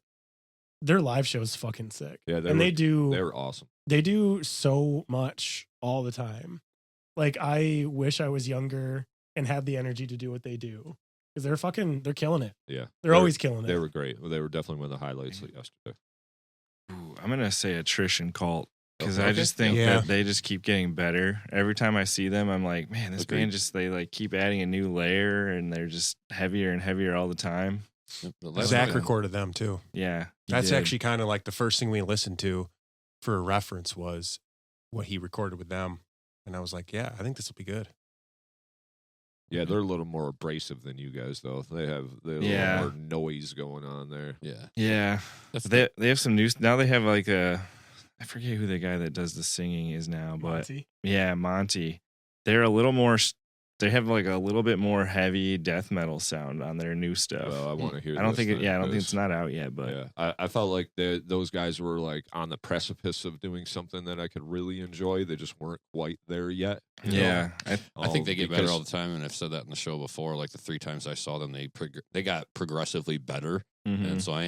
their live show is fucking sick. Yeah, they were awesome. They do so much all the time. Like, I wish I was younger and had the energy to do what they do, because they're killing it. Yeah, they're always killing it. They were great. They were definitely one of the highlights yesterday. Ooh, I'm gonna say Attrition Cult, because Okay. I just think that they just keep getting better. Every time I see them, I'm like, man, this band they like keep adding a new layer, and they're just heavier and heavier all the time. Zach recorded them too. Yeah, that's actually kind of like the first thing we listened to for a reference was what he recorded with them, and I was like, yeah, I think this will be good. Yeah, they're a little more abrasive than you guys, though. They have a little more noise going on there. Yeah. They have some new. Now they have like I forget who the guy that does the singing is now, but Monty. They're a little more. They have like a little bit more heavy death metal sound on their new stuff. Well, I want to hear. I don't think it's not out yet, but I felt like those guys were like on the precipice of doing something that I could really enjoy. They just weren't quite there yet. Yeah, I think they get better all the time, and I've said that in the show before. Like the 3 times I saw them, they got progressively better, and so I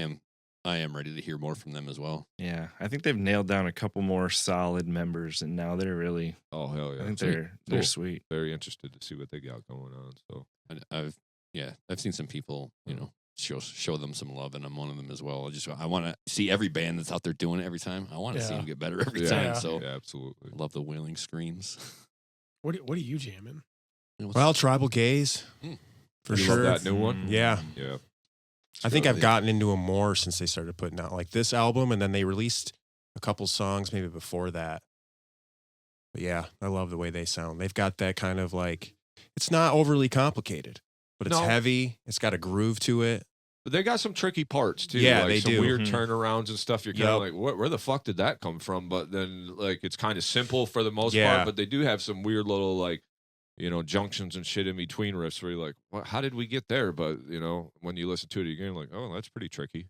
am ready to hear more from them as well. Yeah, I think they've nailed down a couple more solid members, and now they're really. Oh hell yeah! I think they're sweet. Very interested to see what they got going on. So I've seen some people, show them some love, and I'm one of them as well. I want to see every band that's out there doing it every time. I want to see them get better every time. So absolutely, I love the wailing screams. What are you jamming? Well, Tribal Gaze for you sure. Love that new one, yeah. I think I've really gotten into them more since they started putting out like this album, and then they released a couple songs maybe before that. But yeah, I love the way they sound. They've got that kind of like, it's not overly complicated, but it's heavy. It's got a groove to it. But they got some tricky parts too. Yeah, like they some do. Weird turnarounds and stuff. You're kind of like, where the fuck did that come from? But then like it's kind of simple for the most part. But they do have some weird little like, junctions and shit in between riffs where you're like, how did we get there? But when you listen to it again, like, oh, that's pretty tricky.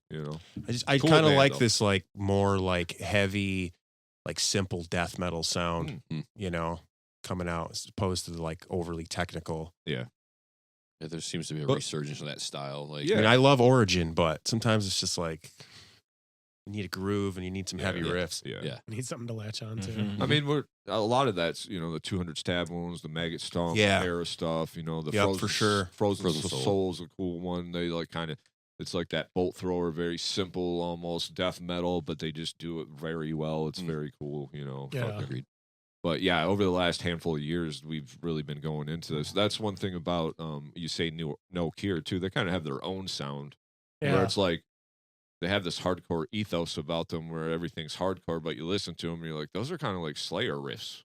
I kind of like this like more like heavy, like simple death metal sound. Coming out as opposed to the like overly technical. Yeah, there seems to be a resurgence of that style. Like, I mean, I love Origin, but sometimes it's just like you need a groove and you need some heavy riffs. You need something to latch on to. I mean, a lot of that's the 200 stab wounds, the maggot stomp era stuff. The for sure. Frozen Soul's a cool one. They like kind of. It's like that bolt thrower, very simple, almost death metal, but they just do it very well. It's very cool, Agreed. But yeah, over the last handful of years, we've really been going into this. That's one thing about you say No Cure too. They kind of have their own sound, where it's like they have this hardcore ethos about them, where everything's hardcore. But you listen to them, and you're like, those are kind of like Slayer riffs,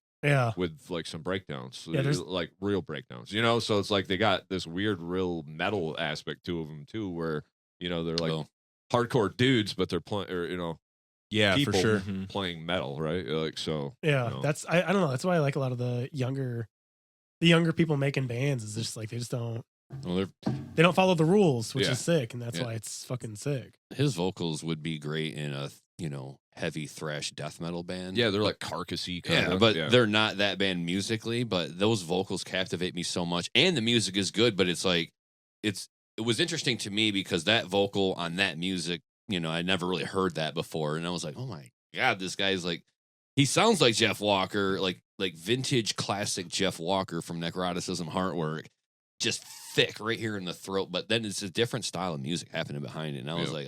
with like some breakdowns, like real breakdowns, So it's like they got this weird, real metal aspect to them too, where they're like hardcore dudes, but they're playing, for sure, playing metal, right? Like so. Yeah, that's I don't know. That's why I like a lot of the younger people making bands. Is just like they just don't. Well, they don't follow the rules, which is sick, and that's why it's fucking sick. His vocals would be great in a heavy thrash death metal band. Yeah, they're like carcassy kind of. But they're not that band musically. But those vocals captivate me so much, and the music is good. But it's like it was interesting to me because that vocal on that music. I never really heard that before. And I was like, oh my God, this guy's like, he sounds like Jeff Walker, like vintage classic Jeff Walker from Necroticism Heartwork, just thick right here in the throat. But then it's a different style of music happening behind it. And I was like,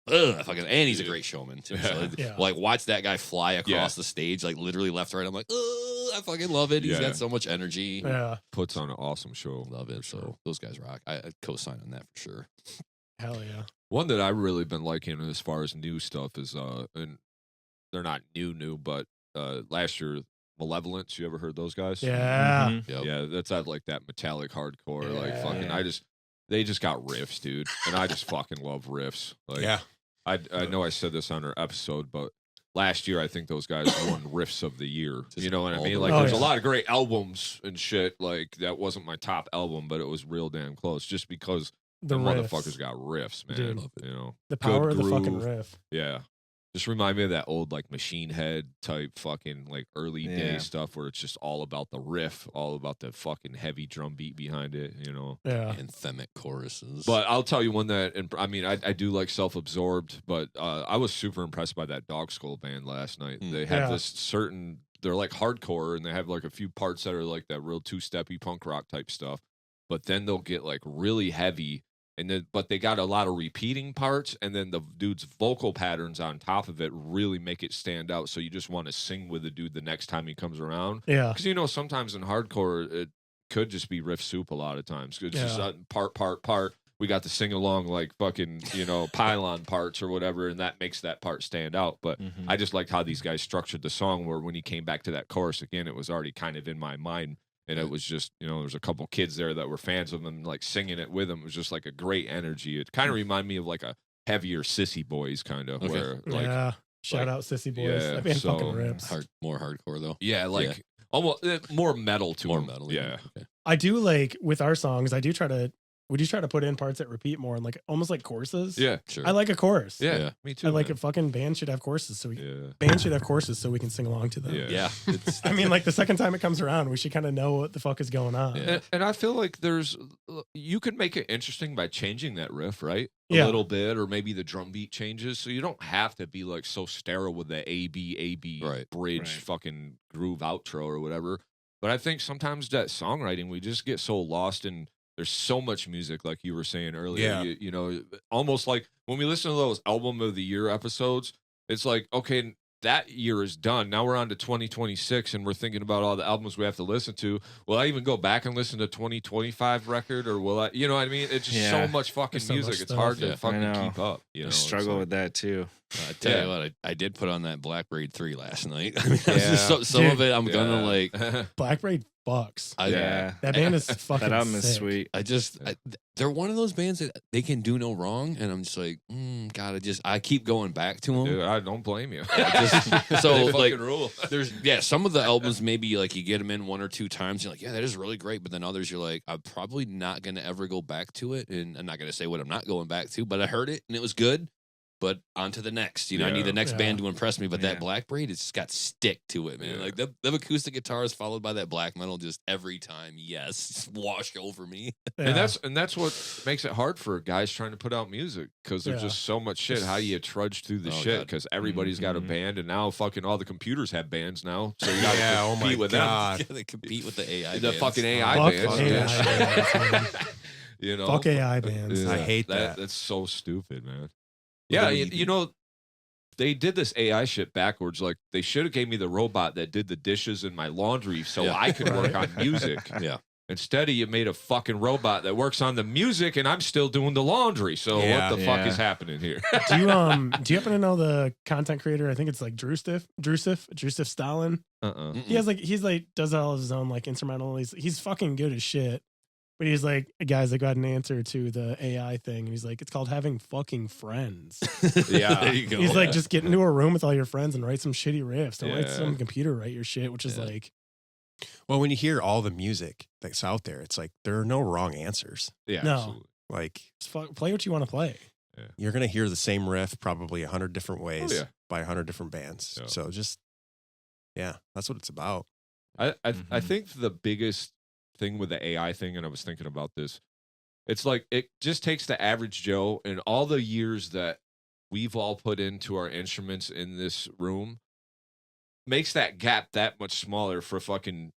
and he's a great showman too. So like watch that guy fly across the stage, like literally left, right. I'm like, I fucking love it. He's got so much energy. Yeah. Puts on an awesome show. Love it. So those guys rock. I co-sign on that for sure. Hell yeah. One that I've really been liking as far as new stuff is and they're not new, but last year Malevolence. You ever heard those guys? Yeah. Yeah, that's like that metallic hardcore. Like fucking they just got riffs, dude. And I just fucking love riffs. Like I know I said this on our episode, but last year, I think those guys won Riffs of the Year. You know what I mean? Like, Oh, there's yeah. a lot of great albums and shit. Like, that wasn't my top album, but it was real damn close just because the riffs. motherfuckers got riffs, man. Dude. You know, The power good of the fucking groove. riff. Yeah. Just remind me of that old, like, Machine Head type fucking, like, early day stuff where it's just all about the riff, all about the fucking heavy drum beat behind it, you know? Yeah. Anthemic choruses. But I'll tell you one that, and I mean, I do like Self-Absorbed, but I was super impressed by that Dog Skull band last night. They have this certain, they're like hardcore, and they have like a few parts that are like that real two-steppy punk rock type stuff. But then they'll get like really heavy, and then but they got a lot of repeating parts, and then the dude's vocal patterns on top of it really make it stand out. So you just want to sing with the dude the next time he comes around. Yeah. Because you know sometimes in hardcore it could just be riff soup a lot of times. It's just part. We got to sing along like fucking, you know, pylon parts or whatever, and that makes that part stand out. But I just liked how these guys structured the song where when he came back to that chorus again, it was already kind of in my mind. And it was just, you know, there's a couple kids there that were fans of him, like singing it with him. It was just like a great energy. It kind of reminded me of like a heavier Sissy Boys kind of, where like, Shout out Sissy Boys. yeah, That band so- fucking rips. more hardcore though. yeah, like almost more metal to More them. metal. Yeah. Okay. I do like with our songs. We do try to put in parts that repeat more and like almost like choruses. Yeah. Sure. I like a chorus. Yeah. Me too. I like man. a fucking band should have choruses. So Yeah. bands should have choruses so we can sing along to them. Yeah. Yeah. It's, I mean, like the second time it comes around, we should kind of know what the fuck is going on. Yeah. And I feel like you can make it interesting by changing that riff, right? A Yeah. little bit, or maybe the drum beat changes. So you don't have to be like so sterile with the A-B Right. bridge fucking groove outro or whatever. But I think sometimes that songwriting, we just get so lost in, there's so much music, like you were saying earlier. Yeah. You know, almost like when we listen to those album of the year episodes, it's like, okay, that year is done. Now we're on to 2026 and we're thinking about all the albums we have to listen to. Will I even go back and listen to 2025 record, or will I, you know what I mean? It's just so much fucking There's so music. much It's stuff. hard to Yeah. fucking I know. keep up. You know, I It's struggle like- with that too. I tell Yeah. you what, I did put on that Black Braid 3 last night. I mean, that's Yeah. just some Dude. of it I'm gonna like. Black Braid fucks. Yeah. That band is fucking That album is sick. sweet. They're one of those bands that they can do no wrong, and I'm just like, God, I keep going back to them. Dude, I don't blame you. So They like, fucking rule. there's some of the albums maybe like you get them in one or two times, you're like, yeah, that is really great, but then others you're like, I'm probably not gonna ever go back to it, and I'm not gonna say what I'm not going back to, but I heard it and it was good. But on to the next. You know, I need the next band to impress me. But that Black Braid, it's just got stick to it, man. Yeah. Like the acoustic guitars followed by that black metal, just every time, just wash over me. Yeah. And that's what makes it hard for guys trying to put out music, because there's Yeah. just so much shit. How do you trudge through the Oh, shit? God. Because everybody's got a Mhm. band, and now fucking all the computers have bands now, so you got to Yeah, oh my compete with God. They compete with the AI. them. The bands. fucking AI Fuck bands. AI yeah. bands, man. You know, Fuck AI bands. I hate that. That's so stupid, man. Yeah, Yeah, when you, you- you know, they did this AI shit backwards. Like, they should have gave me the robot that did the dishes in my laundry so Yeah. I could work Right. on music. Yeah. Instead of, you made a fucking robot that works on the music, and I'm still doing the laundry. So Yeah. what the fuck Yeah. is happening here? Do you happen to know the content creator? I think it's like Drusif Stalin. He's like does all of his own like instrumental. He's fucking good as shit. But he's like, guys, I got an answer to the AI thing. And he's like, it's called having fucking friends. Yeah. There you go. He's like, just get into a room with all your friends and write some shitty riffs. Don't let Yeah. some computer write your shit, which is Yeah. like, Well, when you hear all the music that's out there, it's like there are no wrong answers. Yeah, No. absolutely. Like just play what you want to play. you're gonna hear the same riff probably 100 different ways yeah. by 100 different bands. Yeah. So just that's what it's about. I Mhm. think the biggest thing with the AI thing, and I was thinking about this, it's like it just takes the average Joe and all the years that we've all put into our instruments in this room, makes that gap that much smaller for fucking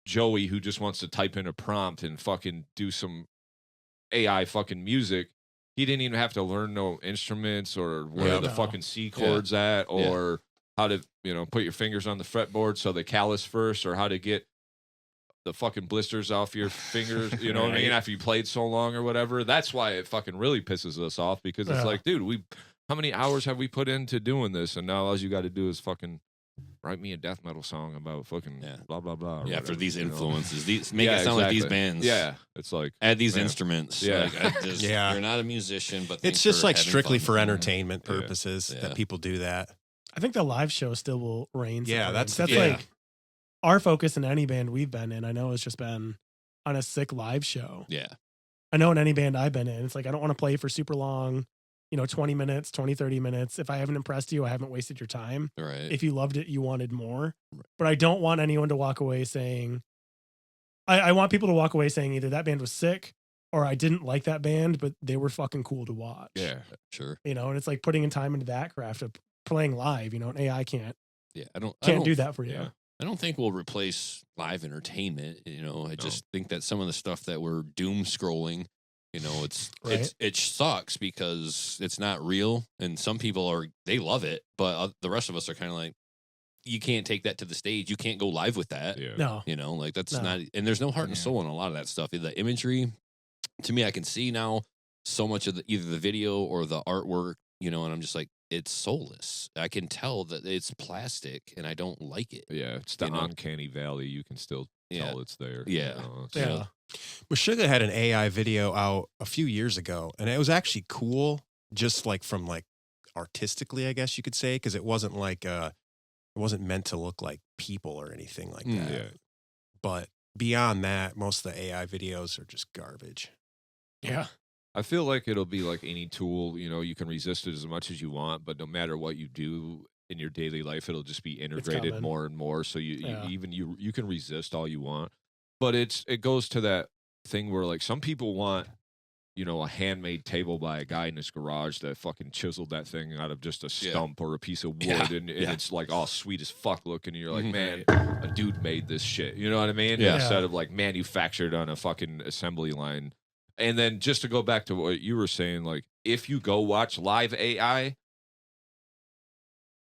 Joey who just wants to type in a prompt and fucking do some AI fucking music. He didn't even have to learn no instruments or where Yeah. the No. fucking C chords at, or how to, put your fingers on the fretboard so they callus first, or how to get the fucking blisters off your fingers, you know what I mean, Right. after you played so long or whatever. That's why it fucking really pisses us off, because it's Yeah. like, dude, how many hours have we put into doing this, and now all you got to do is fucking write me a death metal song about fucking blah blah blah. or Yeah, for whatever, these you know? influences, make it sound like these exactly. bands. Yeah, it's like Add these Yeah. instruments. Yeah. Like, I just, Yeah. You're not a musician, but It's thanks just for like having strictly fun. for entertainment Yeah. purposes Yeah. that people do that. I think the live show still will reign. Yeah, that's yeah. like our focus in any band we've been in. I know it's just been on a sick live show. Yeah. I know in any band I've been in, it's like I don't want to play for super long, 20 minutes, 20, 30 minutes. If I haven't impressed you, I haven't wasted your time. Right. If you loved it, you wanted more. Right. But I don't want anyone to walk away saying, I want people to walk away saying either that band was sick or I didn't like that band, but they were fucking cool to watch. Yeah, sure. And it's like putting in time into that craft of playing live, and AI can't. Yeah, I don't do that for you. Yeah. I don't think we'll replace live entertainment. I just think that some of the stuff that we're doom scrolling, it sucks because it's not real, and some people they love it, but the rest of us are kind of like, you can't take that to the stage. You can't go live with that. Yeah. No. That's not, and there's no heart and soul in a lot of that stuff. The imagery, to me, I can see now so much of either the video or the artwork, and I'm just like, it's soulless. I can tell that it's plastic and I don't like it. Yeah. It's the uncanny valley. You can still tell it's there. Yeah. Yeah. Meshuggah had an AI video out a few years ago, and it was actually cool, just like from like artistically, I guess you could say, because it wasn't like it wasn't meant to look like people or anything like that. Yeah. But beyond that, most of the AI videos are just garbage. Yeah. I feel like it'll be like any tool, you can resist it as much as you want, but no matter what you do in your daily life, it'll just be integrated more and more. So you can resist all you want, but it goes to that thing where like some people want, a handmade table by a guy in his garage that fucking chiseled that thing out of just a stump or a piece of wood, and it's like all sweet as fuck looking. And you're like, man, a dude made this shit. You know what I mean? Yeah. Instead of like manufactured on a fucking assembly line. And then just to go back to what you were saying, like if you go watch live AI,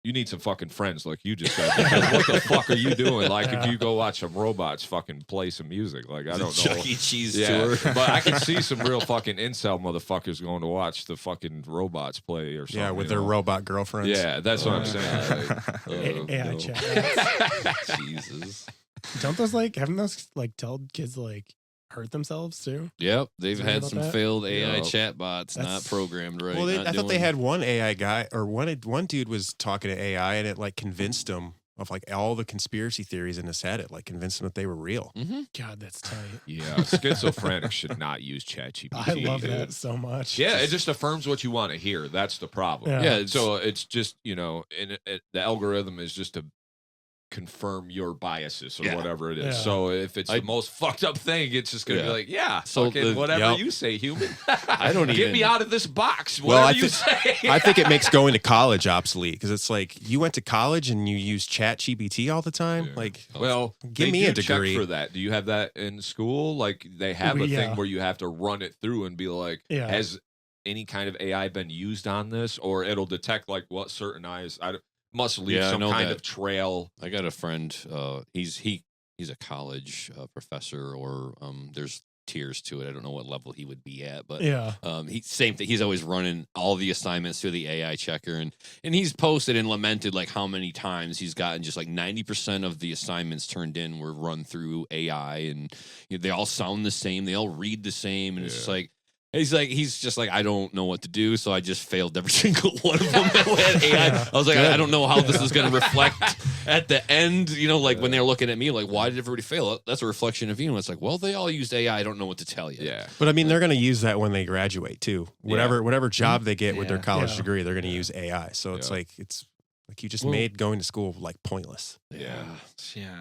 you need some fucking friends, like you just said. Because what the fuck are you doing? Like if you go watch some robots fucking play some music, like I don't know. Chuck E. Cheese tour. But I can see some real fucking incel motherfuckers going to watch the fucking robots play or something. Yeah, with their robot girlfriends. Yeah, that's what I'm saying. Like, AI chat. Jesus. Haven't those like told kids to like hurt themselves too? Yep, they've had some failed AI Yeah. chatbots not programmed right. Well, I thought they doing- had one AI guy, or one dude was talking to AI, and it like convinced him of like all the conspiracy theories in his head. It like convinced him that they were real. Mm-hmm. God, that's tight. yeah, schizophrenics should not use ChatGPT. I love that so much. Yeah, it just affirms what you want to hear. That's the problem. Yeah. So it's just, the algorithm is just to confirm your biases or whatever it is. Yeah. So if it's the most fucked up thing, it's just going to be like, So fucking whatever you say, human. I don't Get even me out of this box. Well, Whatever you say. I think it makes going to college obsolete, because it's like you went to college and you use ChatGPT all the time. Yeah. Like, well, give they me do a degree check for that. Do you have that in school? Like they have a Yeah. thing where you have to run it through and be like, Yeah. has any kind of AI been used on this? Or it'll detect like what certain eyes must leave some kind of trail. I got a friend. He's a college professor, or there's tiers to it. I don't know what level he would be at, but same thing. He's always running all the assignments through the AI checker, and he's posted and lamented like how many times he's gotten just like 90% of the assignments turned in were run through AI, and they all sound the same, they all read the same, and it's just like. He's just like, I don't know what to do, so I just failed every single one of them that had AI. I was like, I don't know how this is going to reflect at the end, when they're looking at me, like, why did everybody fail? That's a reflection of you. And it's like, well, they all used AI. I don't know what to tell you. Yeah. But I mean, they're going to use that when they graduate too. Whatever job they get with their college degree, they're going to use AI. So it's like you just made going to school like pointless. Yeah.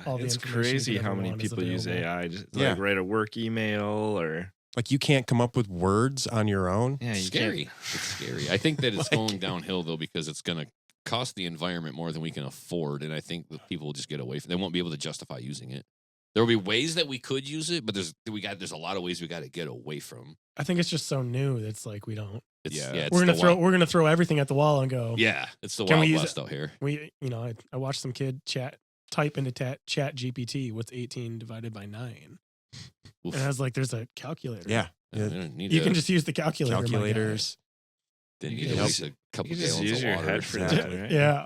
All the It's information crazy you could how ever many want is people use available. AI. Just like write a work email or. Like you can't come up with words on your own. Yeah, It's scary. It's scary. I think that it's going downhill though, because it's going to cost the environment more than we can afford, and I think that people will just get away from. They won't be able to justify using it. There will be ways that we could use it, but there's a lot of ways we got to get away from. I think it's just so new that's like we don't. It's We're gonna throw everything at the wall and go. Yeah, it's the Can we Wild use West out here. I watched some kid type into Chat GPT. What's 18 divided by 9? Oof. And I was like, there's a calculator. Yeah. You can just use the calculator. Calculators. Then You you can can just- a couple You just gallons use of your water. head for my that, guy. right? Yeah.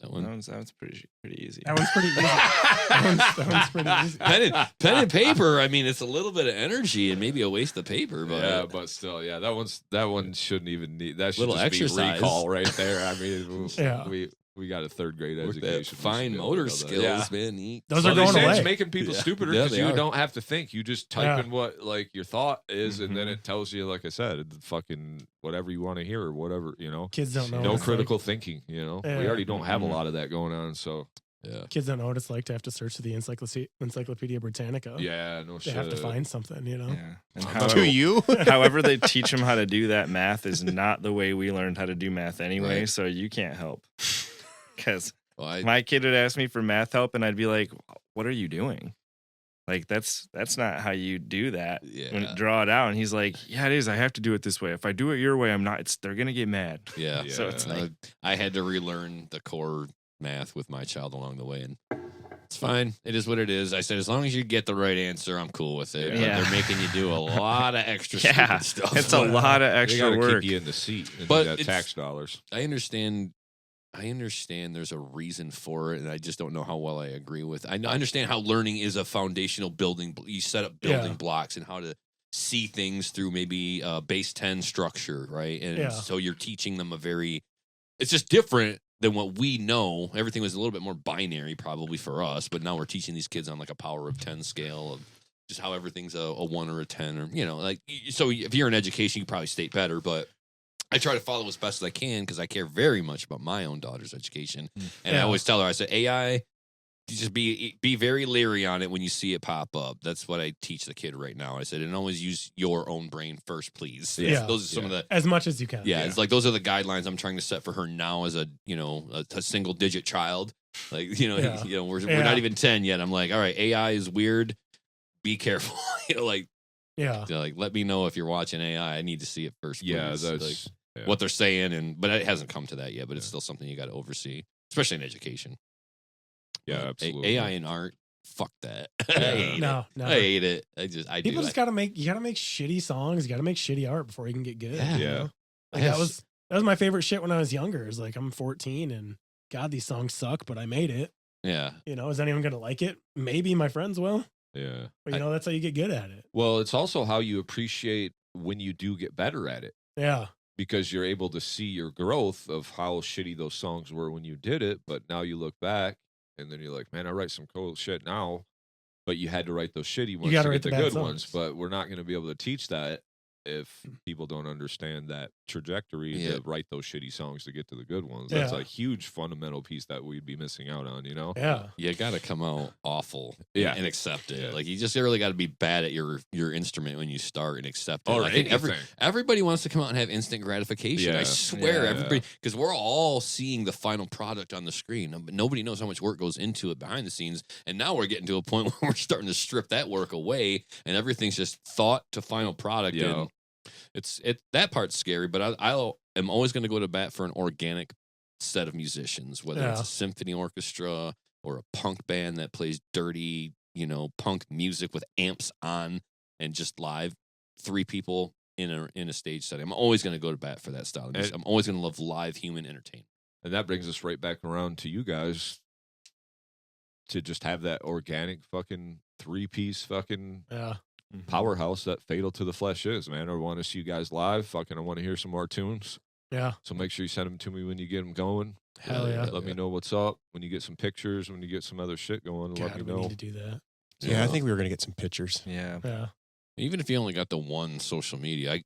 That one. That one's pretty easy. That one's pretty easy. that one's pretty easy. Pen and paper. I mean, it's a little bit of energy and maybe a waste of paper, but but still, that one shouldn't even need that. Should Little just exercise. be recall right there. I mean, Yeah. we We got a third grade With education. that fine motor skills, man. Those are going away. It's making people stupider because you don't have to think. You just type in what like your thought is, and then it tells you, like I said, fucking whatever you want to hear or whatever, you know. Kids don't know. No critical thinking, you know. Yeah. We already don't have a lot of that going on, so yeah. Kids don't know what it's like to have to search the Encyclopedia Britannica. Yeah, no shit. They have to find something, you know. Yeah. And however they teach them how to do that math is not the way we learned how to do math anyway, so you can't help. Because my kid would ask me for math help, and I'd be like, "What are you doing? Like that's not how you do that. Yeah. Draw it out." And he's like, "Yeah, it is. I have to do it this way. If I do it your way, I'm not. They're gonna get mad." Yeah. So it's like I had to relearn the core math with my child along the way, and it's fine. It is what it is. I said, as long as you get the right answer, I'm cool with it. Yeah. But they're making you do a lot of extra stupid stuff. It's a lot of extra work. Keep you in the seat, and But you got tax dollars. I understand there's a reason for it, and I just don't know how well I agree with. I understand how learning is a foundational building. You set up building blocks and how to see things through maybe base 10 structure, right? And so you're teaching them it's just different than what we know. Everything was a little bit more binary probably for us, but now we're teaching these kids on like a power of 10 scale of just how everything's a 1 or a 10, or, you know, like, so if you're in education, you probably state better, but I try to follow as best as I can because I care very much about my own daughter's education. And I always tell her, I said, AI, you just be very leery on it when you see it pop up. That's what I teach the kid right now. I said, and always use your own brain first, please. Yeah. Those are some of the... As much as you can. Yeah, it's like those are the guidelines I'm trying to set for her now as a single digit child. Like, we're not even 10 yet. I'm like, all right, AI is weird. Be careful. Like let me know if you're watching AI. I need to see it first. Please. Yeah, that's what they're saying, but it hasn't come to that yet. But it's still something you got to oversee, especially in education. Yeah, absolutely. AI and art, fuck that. No. I hate it. People just gotta make shitty songs. You gotta make shitty art before you can get good. Yeah. You know? Like that was my favorite shit when I was younger. It's like I'm 14 and God, these songs suck, but I made it. Yeah. You know, is anyone gonna like it? Maybe my friends will. Yeah. But that's how you get good at it. Well, it's also how you appreciate when you do get better at it. Yeah. Because you're able to see your growth of how shitty those songs were when you did it, but now you look back and then you're like, man, I write some cool shit now, but you had to write those shitty ones to get the good ones. But we're not going to be able to teach that if people don't understand that trajectory to write those shitty songs to get to the good ones. That's a huge fundamental piece that we'd be missing out on, you know? Yeah. You got to come out awful and accept it. Like, you just really got to be bad at your instrument when you start and accept it. I think everybody wants to come out and have instant gratification. I swear, everybody, because we're all seeing the final product on the screen, but nobody knows how much work goes into it behind the scenes. And now we're getting to a point where we're starting to strip that work away and everything's just thought to final product. Yeah. And that part's scary, but I am always going to go to bat for an organic set of musicians, whether it's a symphony orchestra or a punk band that plays dirty, punk music with amps on and just live 3 people in a stage setting. I'm always going to go to bat for that style of music. I'm always going to love live human entertainment. And that brings us right back around to you guys to just have that organic fucking 3-piece fucking powerhouse that Fatal to the Flesh is, man. I want to see you guys live. I want to hear some more tunes. Yeah. So make sure you send them to me when you get them going. Hell yeah. Let me know what's up. When you get some pictures, when you get some other shit going, let me know. We need to do that. Yeah, I think we were going to get some pictures. Yeah. Even if you only got the one social media,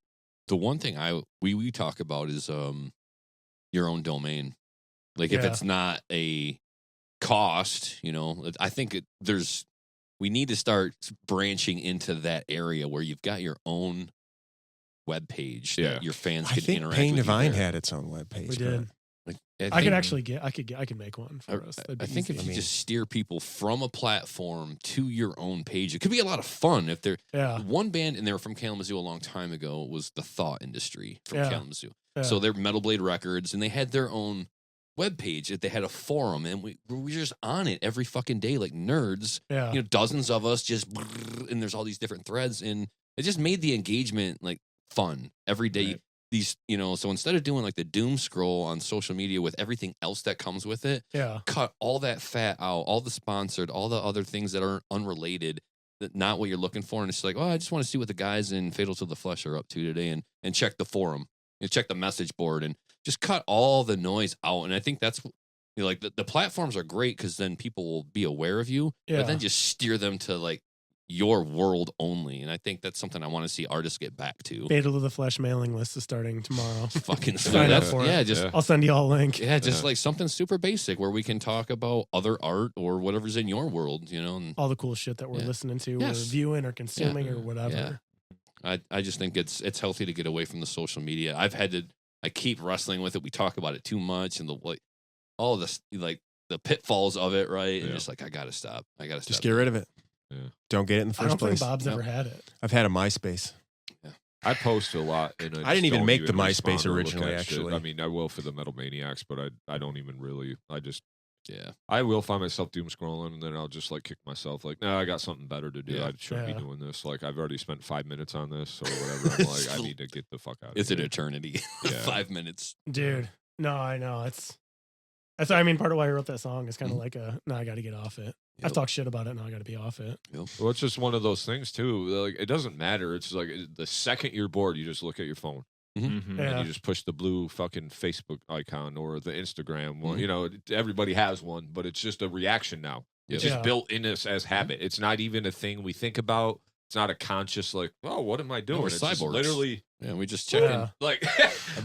the one thing we talk about is your own domain. Like if it's not a cost, I think we need to start branching into that area where you've got your own web page that your fans can interact with. Pain Divine had its own web page. We did. I could make one for us. I think if you just steer people from a platform to your own page, it could be a lot of fun. If they're one band, and they were from Kalamazoo a long time ago, was the Thought Industry from Kalamazoo. Yeah. So they're Metal Blade Records, and they had their own webpage. They had a forum, and we were just on it every fucking day like nerds. Yeah. Dozens of us just, and there's all these different threads, and it just made the engagement like fun every day. Right. These, so instead of doing like the doom scroll on social media with everything else that comes with it, cut all that fat out, all the sponsored, all the other things that are unrelated, that not what you're looking for. And it's like, I just want to see what the guys in Fatal to the Flesh are up to today, and check the forum and check the message board and just cut all the noise out. And I think that's You know, like the platforms are great because then people will be aware of you, but then just steer them to like your world only. And I think that's something I want to see artists get back to. Fatal to the Flesh mailing list is starting tomorrow. Fucking sign up for it. I'll send you all a link. Yeah, just like something super basic where we can talk about other art or whatever's in your world, you know, and all the cool shit that we're listening to or viewing or consuming or whatever. Yeah. I just think it's healthy to get away from the social media. I keep wrestling with it. We talk about it too much and all of this, like the pitfalls of it, right? And just like, I gotta stop. Just get rid of it. Yeah. Don't get it in the first place. Think Bob's ever had it. I've had a MySpace. Yeah. I post a lot. And I didn't even make the MySpace originally, actually. I mean, I will for the Metal Maniacs, but I don't even really. Yeah. I will find myself doom scrolling, and then I'll just like kick myself. Like, no, I got something better to do. I shouldn't be doing this. Like, I've already spent 5 minutes on this or whatever. I'm like, I need to get the fuck out. It's an eternity. 5 minutes, dude. No, I know I mean, part of why I wrote that song is kind of like no, I got to get off it. I've talked shit about it. Now I got to be off it. Well, it's just one of those things too. Like, it doesn't matter. It's like the second you're bored, you just look at your phone. And you just push the blue fucking Facebook icon or the Instagram. Well, you know, everybody has one, but it's just a reaction now. It's just built in us as habit. It's not even a thing we think about. It's not a conscious like, oh, what am I doing? No, we're it's cyborgs. just literally. Yeah, we just check in. Like,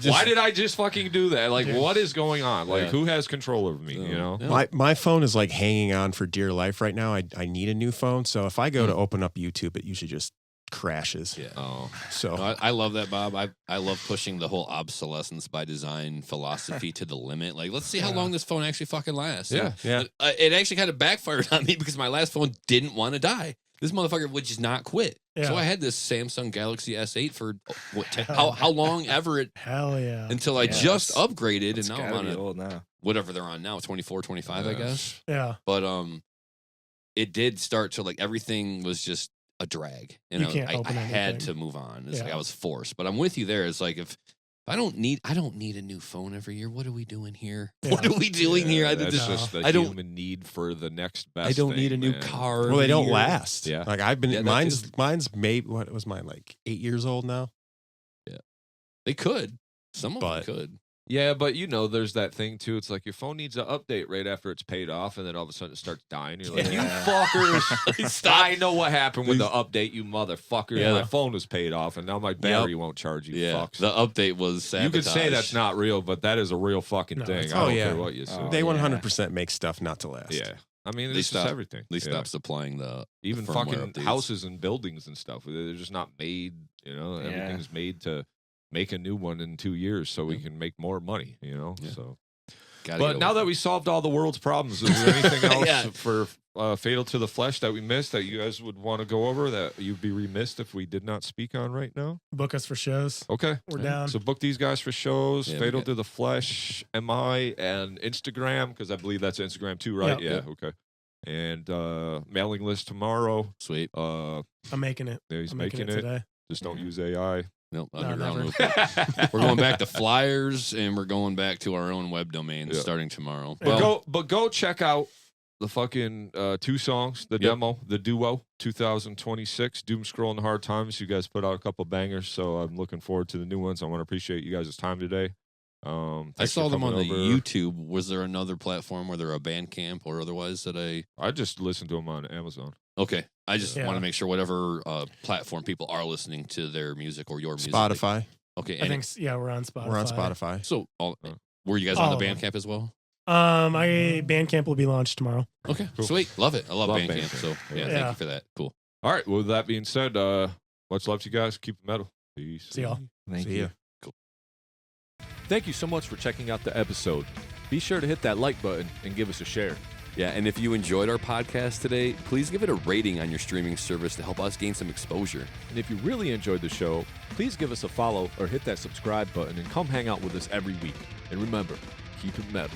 why did I just fucking do that? Like, what is going on? Like, who has control over me? You know, my phone is like hanging on for dear life right now. I need a new phone, so if I go to open up YouTube, it usually just crashes. Yeah. Oh, so I love that, Bob. I love pushing the whole obsolescence by design philosophy to the limit. Like, let's see how long this phone actually fucking lasts. Yeah, and, it actually kind of backfired on me because my last phone didn't want to die. This motherfucker would just not quit. So I had this Samsung Galaxy S8 for how long ever it. Hell yeah. Until I just upgraded, and now I'm on old now. Whatever they're on now, 24, 25, I guess. Yeah. But it did start to like everything was just a drag, and I had to move on. It's like I was forced. But I'm with you there. It's like if I don't need a new phone every year. What are we doing here? What are we doing here? That's just the human need for the next best. I don't need a new car. Well, they don't last. Yeah, like I've been. Mine's maybe what was mine like 8 years old now. Yeah, they could. Some of them could. Yeah, but you know, there's that thing too. It's like your phone needs an update right after it's paid off, and then all of a sudden it starts dying. You're like, you fuckers! I know what happened with the update, you motherfuckers. Yeah. My phone was paid off, and now my battery won't charge. You fucks. The update was sabotage. You could say that's not real, but that is a real fucking thing. I don't care what you say. They 100% make stuff not to last. Yeah. I mean, it's just everything. They stopped supplying the even fucking updates. Houses and buildings and stuff. They're just not made. You know, everything's made to make a new one in 2 years so we can make more money, you know? Yeah. So, but now that we solved all the world's problems, is there anything else for Fatal to the Flesh that we missed that you guys would want to go over that you'd be remiss if we did not speak on right now? Book us for shows. Okay. We're down. So book these guys for shows, Fatal to the Flesh, MI, and Instagram, because I believe that's Instagram too, right? Yeah. Okay. And mailing list tomorrow. Sweet. I'm making it. Yeah, he's making it today. Just don't use AI. Nope, underground. We're going back to flyers, and we're going back to our own web domain starting tomorrow. But go check out the fucking 2 songs, the demo, the duo, 2026, Doom Scroll and Hard Times. You guys put out a couple bangers, so I'm looking forward to the new ones. I want to appreciate you guys' time today. I saw them on the YouTube. Was there another platform, whether a Bandcamp or otherwise, that I just listened to them on Amazon. Okay. I just want to make sure whatever platform people are listening to their music or your music. Spotify. Okay. I think, we're on Spotify. We're on Spotify. So, were you guys on the Bandcamp as well? My Bandcamp will be launched tomorrow. Okay. Cool. Sweet. Love it. I love Bandcamp. So, thank you for that. Cool. All right. Well, with that being said, much love to you guys. Keep it metal. Peace. See y'all. Thank you. Cool. Thank you so much for checking out the episode. Be sure to hit that like button and give us a share. Yeah, and if you enjoyed our podcast today, please give it a rating on your streaming service to help us gain some exposure. And if you really enjoyed the show, please give us a follow or hit that subscribe button and come hang out with us every week. And remember, keep it metal.